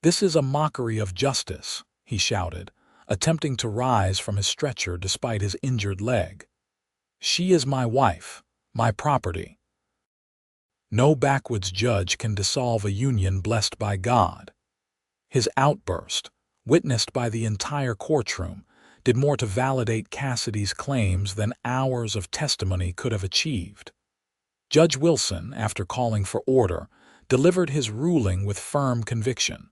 "This is a mockery of justice," he shouted, attempting to rise from his stretcher despite his injured leg. "She is my wife, my property. No backwoods judge can dissolve a union blessed by God." His outburst, witnessed by the entire courtroom, did more to validate Cassidy's claims than hours of testimony could have achieved. Judge Wilson, after calling for order, delivered his ruling with firm conviction.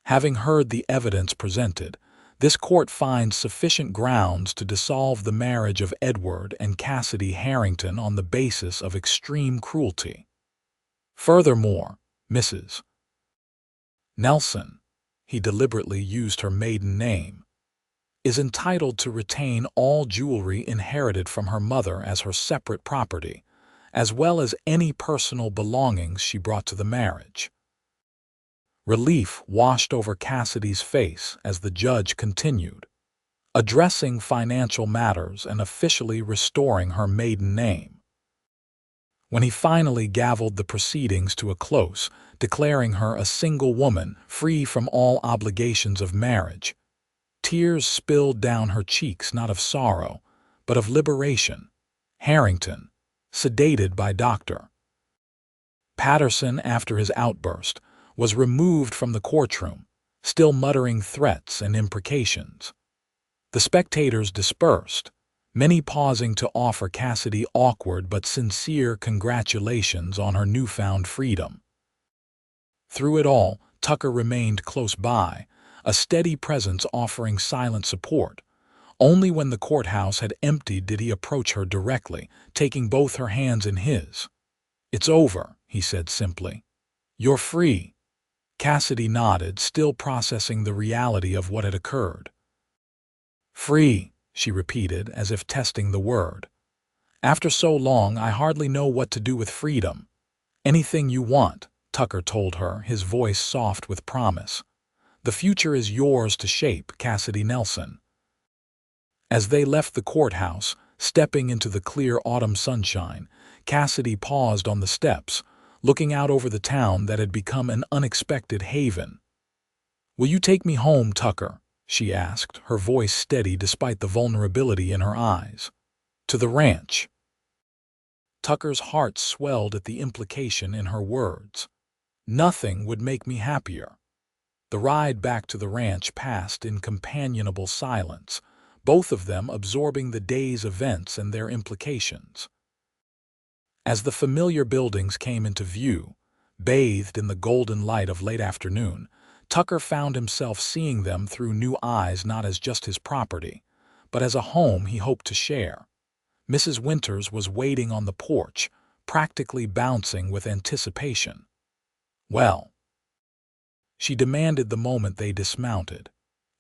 "Having heard the evidence presented, this court finds sufficient grounds to dissolve the marriage of Edward and Cassidy Harrington on the basis of extreme cruelty. Furthermore, Mrs. Nelson," he deliberately used her maiden name, "is entitled to retain all jewelry inherited from her mother as her separate property, as well as any personal belongings she brought to the marriage. Relief washed over Cassidy's face as the judge continued, addressing financial matters and officially restoring her maiden name. When he finally gavelled the proceedings to a close, declaring her a single woman free from all obligations of marriage, tears spilled down her cheeks, not of sorrow, but of liberation. Harrington, sedated by Dr. Patterson after his outburst, was removed from the courtroom, still muttering threats and imprecations. The spectators dispersed, many pausing to offer Cassidy awkward but sincere congratulations on her newfound freedom. Through it all, Tucker remained close by, a steady presence offering silent support. Only when the courthouse had emptied did he approach her directly, taking both her hands in his. "It's over," he said simply. "You're free." Cassidy nodded, still processing the reality of what had occurred. "Free," she repeated, as if testing the word. "After so long, I hardly know what to do with freedom." "Anything you want," Tucker told her, his voice soft with promise. "The future is yours to shape, Cassidy Nelson." As they left the courthouse, stepping into the clear autumn sunshine, Cassidy paused on the steps, looking out over the town that had become an unexpected haven. "Will you take me home, Tucker?" she asked, her voice steady despite the vulnerability in her eyes. "To the ranch." Tucker's heart swelled at the implication in her words. "Nothing would make me happier." The ride back to the ranch passed in companionable silence, both of them absorbing the day's events and their implications. As the familiar buildings came into view, bathed in the golden light of late afternoon, Tucker found himself seeing them through new eyes, not as just his property, but as a home he hoped to share. Mrs. Winters was waiting on the porch, practically bouncing with anticipation. "Well," she demanded the moment they dismounted.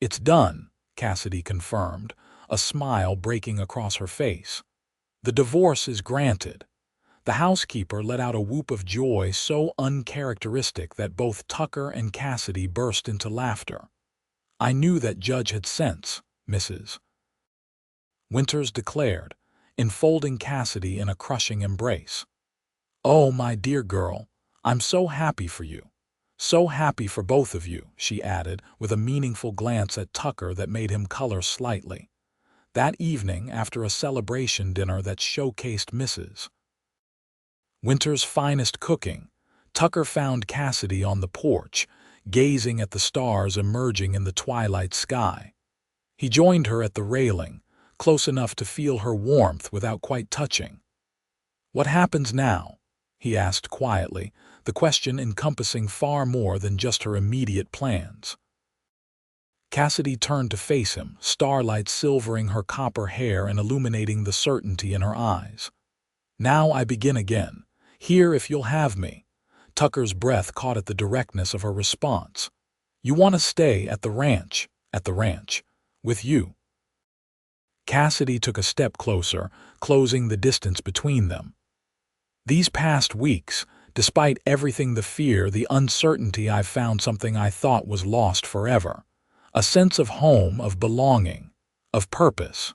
"It's done," Cassidy confirmed, a smile breaking across her face. "The divorce is granted." The housekeeper let out a whoop of joy so uncharacteristic that both Tucker and Cassidy burst into laughter. "I knew that judge had sense, Mrs. Winters declared, enfolding Cassidy in a crushing embrace. "Oh, my dear girl, I'm so happy for you. So happy for both of you," she added, with a meaningful glance at Tucker that made him color slightly. That evening, after a celebration dinner that showcased Mrs. Winter's finest cooking, Tucker found Cassidy on the porch, gazing at the stars emerging in the twilight sky. He joined her at the railing, close enough to feel her warmth without quite touching. "What happens now?" he asked quietly, the question encompassing far more than just her immediate plans. Cassidy turned to face him, starlight silvering her copper hair and illuminating the certainty in her eyes. "Now I begin again. Here if you'll have me." Tucker's breath caught at the directness of her response. "You want to stay at the ranch, with you." Cassidy took a step closer, closing the distance between them. "These past weeks, despite everything, the fear, the uncertainty, I've found something I thought was lost forever. A sense of home, of belonging, of purpose."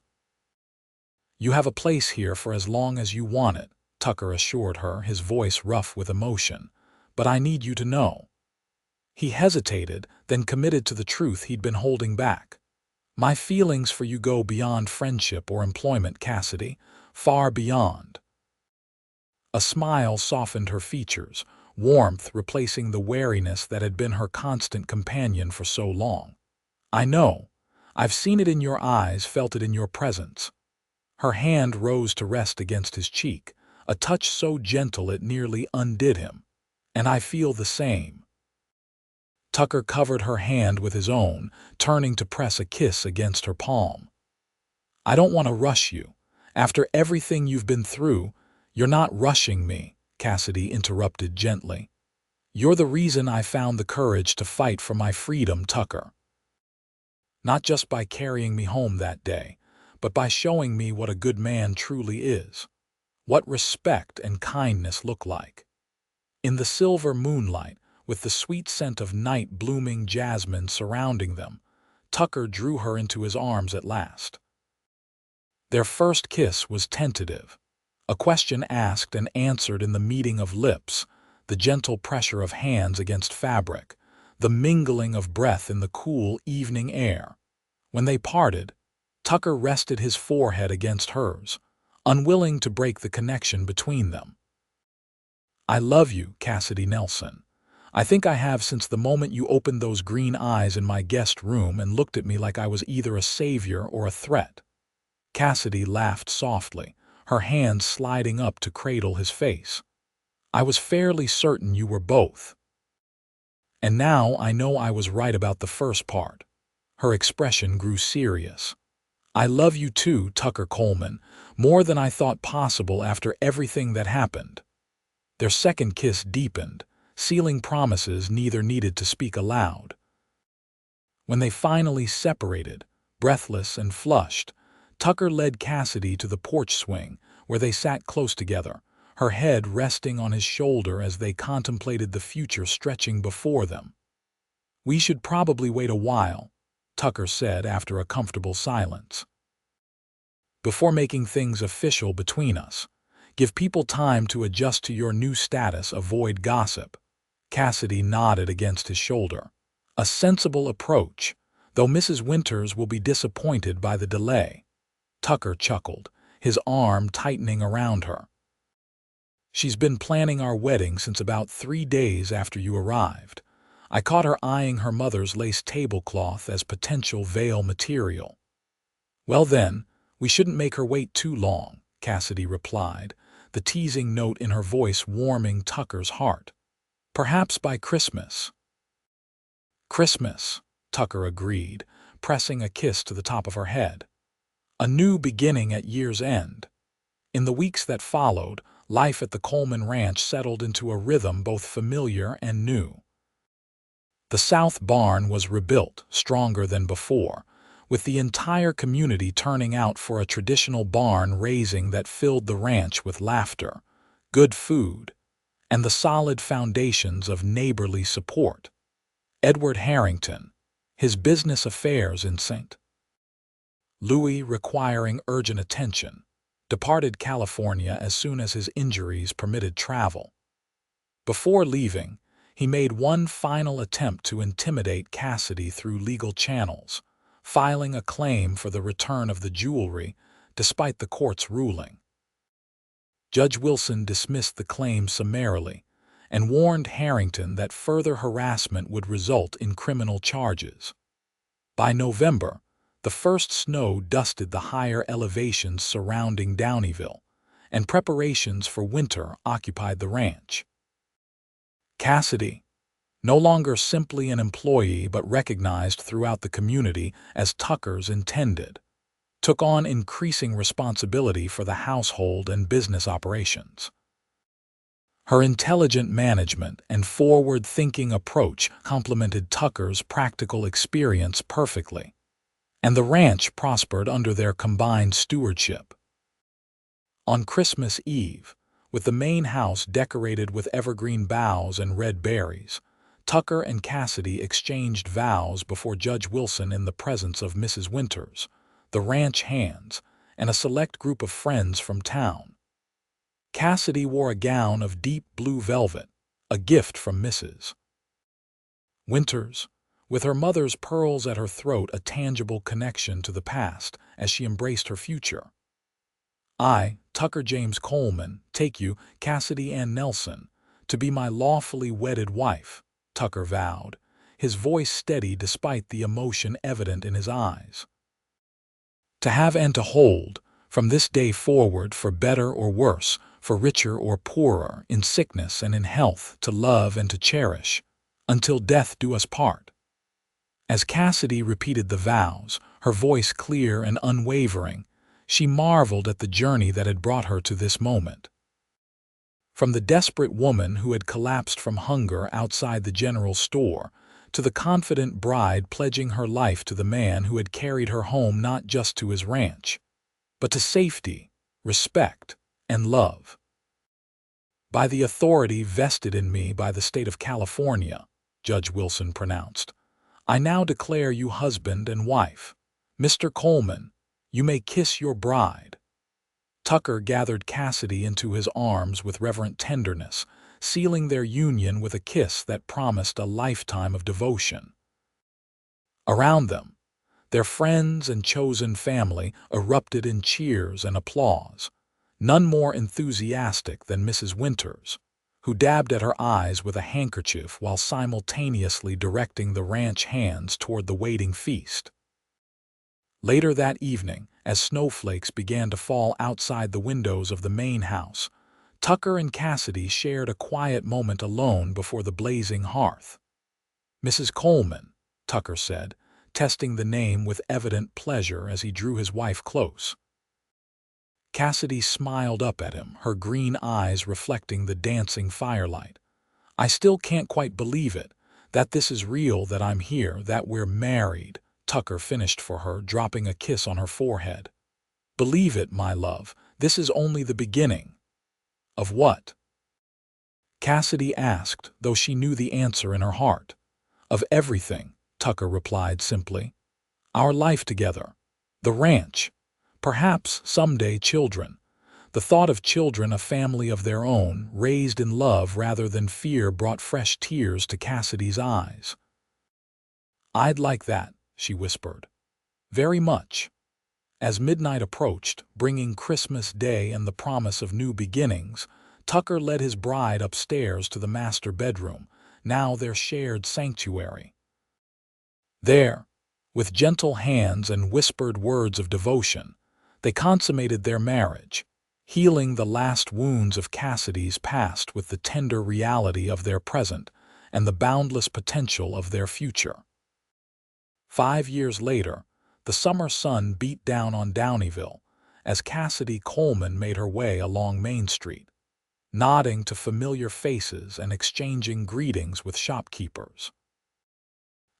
"You have a place here for as long as you want it," Tucker assured her, his voice rough with emotion. "But I need you to know." He hesitated, then committed to the truth he'd been holding back. "My feelings for you go beyond friendship or employment, Cassidy, far beyond." A smile softened her features, warmth replacing the wariness that had been her constant companion for so long. "I know. I've seen it in your eyes, felt it in your presence." Her hand rose to rest against his cheek, a touch so gentle it nearly undid him. "And I feel the same." Tucker covered her hand with his own, turning to press a kiss against her palm. "I don't want to rush you. After everything you've been through—" "You're not rushing me," Cassidy interrupted gently. "You're the reason I found the courage to fight for my freedom, Tucker. Not just by carrying me home that day, but by showing me what a good man truly is. What respect and kindness look like. In the silver moonlight, with the sweet scent of night-blooming jasmine surrounding them, Tucker drew her into his arms at last. Their first kiss was tentative, a question asked and answered in the meeting of lips, the gentle pressure of hands against fabric, the mingling of breath in the cool evening air. When they parted, Tucker rested his forehead against hers, unwilling to break the connection between them. "I love you, Cassidy Nelson. I think I have since the moment you opened those green eyes in my guest room and looked at me like I was either a savior or a threat." Cassidy laughed softly, her hands sliding up to cradle his face. "I was fairly certain you were both. And now I know I was right about the first part." Her expression grew serious. "I love you too, Tucker Coleman, more than I thought possible after everything that happened." Their second kiss deepened, sealing promises neither needed to speak aloud. When they finally separated, breathless and flushed, Tucker led Cassidy to the porch swing, where they sat close together, her head resting on his shoulder as they contemplated the future stretching before them. "We should probably wait a while," Tucker said after a comfortable silence, "before making things official between us. Give people time to adjust to your new status, avoid gossip." Cassidy nodded against his shoulder. "A sensible approach, though Mrs. Winters will be disappointed by the delay." Tucker chuckled, his arm tightening around her. "She's been planning our wedding since about 3 days after you arrived. I caught her eyeing her mother's lace tablecloth as potential veil material." "Well then, we shouldn't make her wait too long," Cassidy replied, the teasing note in her voice warming Tucker's heart. "Perhaps by Christmas." "Christmas," Tucker agreed, pressing a kiss to the top of her head. A new beginning at year's end. In the weeks that followed, life at the Coleman Ranch settled into a rhythm both familiar and new. The south barn was rebuilt, stronger than before, with the entire community turning out for a traditional barn raising that filled the ranch with laughter, good food, and the solid foundations of neighborly support. Edward Harrington, his business affairs in St. Louis requiring urgent attention, departed California as soon as his injuries permitted travel. Before leaving, he made one final attempt to intimidate Cassidy through legal channels, filing a claim for the return of the jewelry despite the court's ruling. Judge Wilson dismissed the claim summarily and warned Harrington that further harassment would result in criminal charges. By November, the first snow dusted the higher elevations surrounding Downieville, and preparations for winter occupied the ranch. Cassidy, no longer simply an employee but recognized throughout the community as Tucker's intended, took on increasing responsibility for the household and business operations. Her intelligent management and forward-thinking approach complemented Tucker's practical experience perfectly, and the ranch prospered under their combined stewardship. On Christmas Eve, with the main house decorated with evergreen boughs and red berries, Tucker and Cassidy exchanged vows before Judge Wilson in the presence of Mrs. Winters, the ranch hands, and a select group of friends from town. Cassidy wore a gown of deep blue velvet, a gift from Mrs. Winters, with her mother's pearls at her throat a tangible connection to the past as she embraced her future. "I, Tucker James Coleman, take you, Cassidy Ann Nelson, to be my lawfully wedded wife," Tucker vowed, his voice steady despite the emotion evident in his eyes. "To have and to hold, from this day forward, for better or worse, for richer or poorer, in sickness and in health, to love and to cherish, until death do us part." As Cassidy repeated the vows, her voice clear and unwavering, she marveled at the journey that had brought her to this moment. From the desperate woman who had collapsed from hunger outside the general store, to the confident bride pledging her life to the man who had carried her home not just to his ranch, but to safety, respect, and love. By the authority vested in me by the state of California, Judge Wilson pronounced, I now declare you husband and wife. Mr. Coleman, you may kiss your bride. Tucker gathered Cassidy into his arms with reverent tenderness, sealing their union with a kiss that promised a lifetime of devotion. Around them, their friends and chosen family erupted in cheers and applause, none more enthusiastic than Mrs. Winters, who dabbed at her eyes with a handkerchief while simultaneously directing the ranch hands toward the waiting feast. Later that evening, as snowflakes began to fall outside the windows of the main house, Tucker and Cassidy shared a quiet moment alone before the blazing hearth. Mrs. Coleman, Tucker said, testing the name with evident pleasure as he drew his wife close. Cassidy smiled up at him, her green eyes reflecting the dancing firelight. I still can't quite believe it, that this is real, that I'm here, that we're married, Tucker finished for her, dropping a kiss on her forehead. Believe it, my love, this is only the beginning. Of what? Cassidy asked, though she knew the answer in her heart. Of everything, Tucker replied simply. Our life together. The ranch. Perhaps someday children. The thought of children, a family of their own, raised in love rather than fear, brought fresh tears to Cassidy's eyes. I'd like that, she whispered. Very much. As midnight approached, bringing Christmas Day and the promise of new beginnings, Tucker led his bride upstairs to the master bedroom, now their shared sanctuary. There, with gentle hands and whispered words of devotion, they consummated their marriage, healing the last wounds of Cassidy's past with the tender reality of their present and the boundless potential of their future. 5 years later, the summer sun beat down on Downieville as Cassidy Coleman made her way along Main Street, nodding to familiar faces and exchanging greetings with shopkeepers.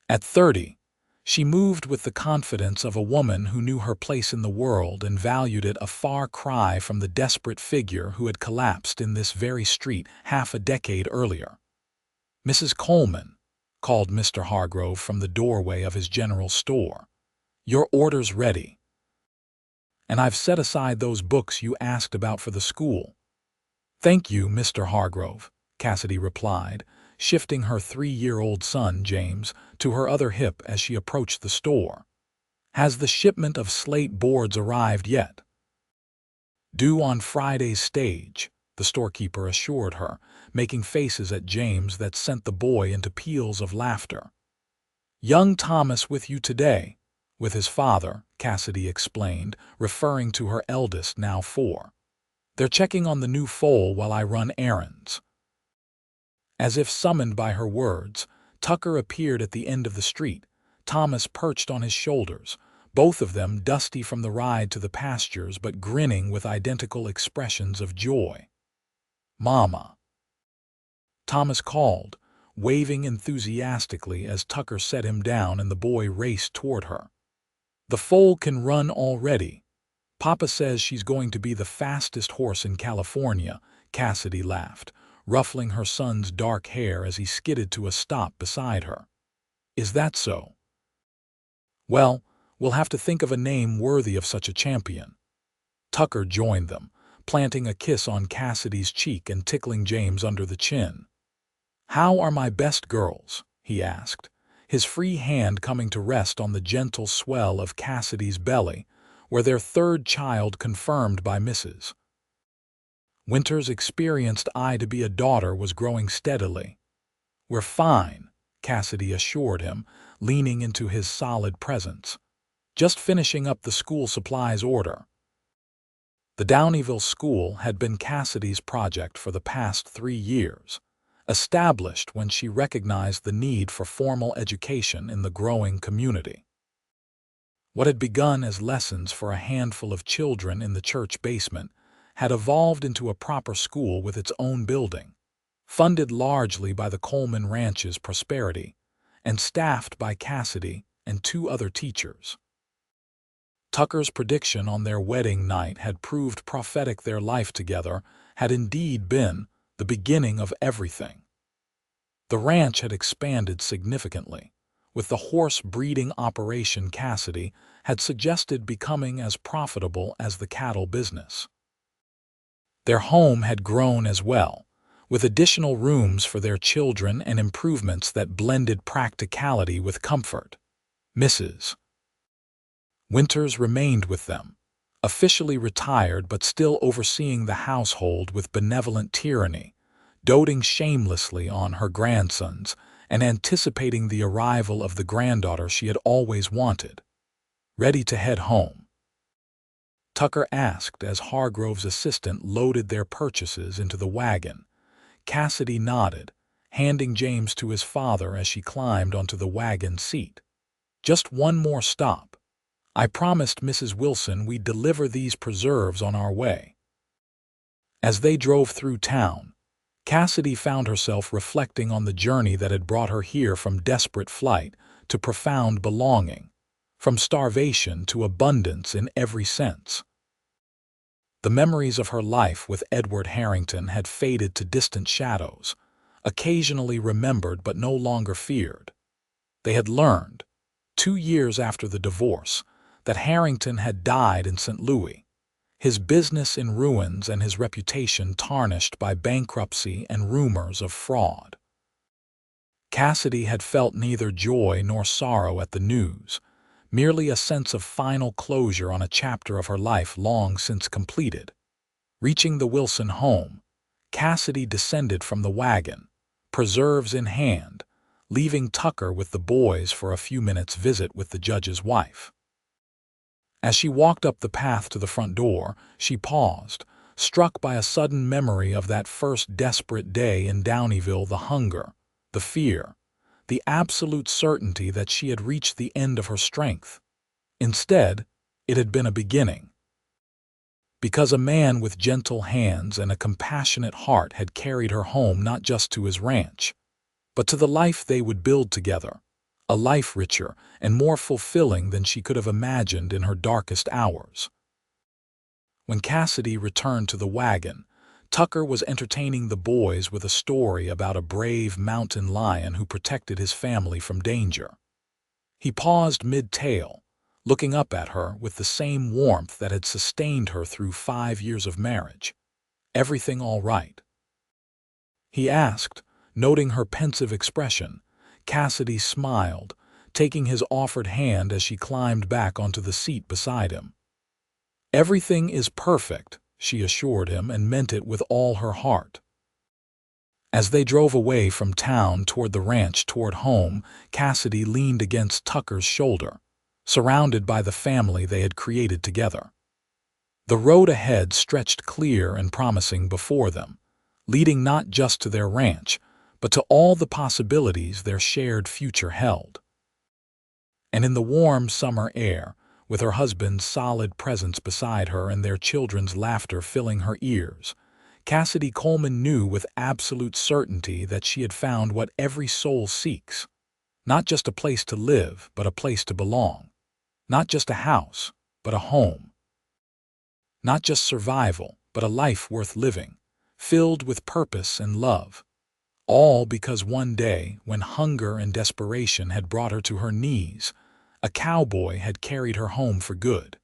At 30, she moved with the confidence of a woman who knew her place in the world and valued it, a far cry from the desperate figure who had collapsed in this very street half a decade earlier. Mrs. Coleman, called Mr. Hargrove from the doorway of his general store. Your order's ready. And I've set aside those books you asked about for the school. Thank you, Mr. Hargrove, Cassidy replied, shifting her 3-year-old son, James, to her other hip as she approached the store. Has the shipment of slate boards arrived yet? Due on Friday's stage, the storekeeper assured her, making faces at James that sent the boy into peals of laughter. Young Thomas with you today, with his father, Cassidy explained, referring to her eldest, now 4. They're checking on the new foal while I run errands. As if summoned by her words, Tucker appeared at the end of the street, Thomas perched on his shoulders, both of them dusty from the ride to the pastures but grinning with identical expressions of joy. Mama, Thomas called, waving enthusiastically as Tucker set him down and the boy raced toward her. The foal can run already. Papa says she's going to be the fastest horse in California, Cassidy laughed, ruffling her son's dark hair as he skidded to a stop beside her. Is that so? Well, we'll have to think of a name worthy of such a champion. Tucker joined them, planting a kiss on Cassidy's cheek and tickling James under the chin. How are my best girls? He asked, his free hand coming to rest on the gentle swell of Cassidy's belly, where their 3rd child confirmed by Mrs. Winter's experienced eye to be a daughter was growing steadily. We're fine, Cassidy assured him, leaning into his solid presence. Just finishing up the school supplies order. The Downieville school had been Cassidy's project for the past 3 years, established when she recognized the need for formal education in the growing community. What had begun as lessons for a handful of children in the church basement had evolved into a proper school with its own building, funded largely by the Coleman Ranch's prosperity, and staffed by Cassidy and 2 other teachers. Tucker's prediction on their wedding night had proved prophetic. Their life together had indeed been the beginning of everything. The ranch had expanded significantly, with the horse breeding operation Cassidy had suggested becoming as profitable as the cattle business. Their home had grown as well, with additional rooms for their children and improvements that blended practicality with comfort. Mrs. Winters remained with them, officially retired but still overseeing the household with benevolent tyranny, doting shamelessly on her grandsons and anticipating the arrival of the granddaughter she had always wanted. Ready to head home? Tucker asked as Hargrove's assistant loaded their purchases into the wagon. Cassidy nodded, handing James to his father as she climbed onto the wagon seat. Just one more stop. I promised Mrs. Wilson we'd deliver these preserves on our way. As they drove through town, Cassidy found herself reflecting on the journey that had brought her here, from desperate flight to profound belonging, from starvation to abundance in every sense. The memories of her life with Edward Harrington had faded to distant shadows, occasionally remembered but no longer feared. They had learned, 2 years after the divorce, that Harrington had died in St. Louis, his business in ruins and his reputation tarnished by bankruptcy and rumors of fraud. Cassidy had felt neither joy nor sorrow at the news, merely a sense of final closure on a chapter of her life long since completed. Reaching the Wilson home, Cassidy descended from the wagon, preserves in hand, leaving Tucker with the boys for a few minutes' visit with the judge's wife. As she walked up the path to the front door, she paused, struck by a sudden memory of that first desperate day in Downieville. The hunger, the fear, the absolute certainty that she had reached the end of her strength. Instead, it had been a beginning. Because a man with gentle hands and a compassionate heart had carried her home, not just to his ranch, but to the life they would build together, a life richer and more fulfilling than she could have imagined in her darkest hours. When Cassidy returned to the wagon, Tucker was entertaining the boys with a story about a brave mountain lion who protected his family from danger. He paused mid-tale, looking up at her with the same warmth that had sustained her through 5 years of marriage. "Everything all right?" he asked, noting her pensive expression. Cassidy smiled, taking his offered hand as she climbed back onto the seat beside him. "Everything is perfect," she assured him, and meant it with all her heart. As they drove away from town toward the ranch toward home, Cassidy leaned against Tucker's shoulder, surrounded by the family they had created together. The road ahead stretched clear and promising before them, leading not just to their ranch, but to all the possibilities their shared future held. And in the warm summer air, with her husband's solid presence beside her and their children's laughter filling her ears, Cassidy Coleman knew with absolute certainty that she had found what every soul seeks. Not just a place to live, but a place to belong. Not just a house, but a home. Not just survival, but a life worth living, filled with purpose and love. All because one day, when hunger and desperation had brought her to her knees, a cowboy had carried her home for good.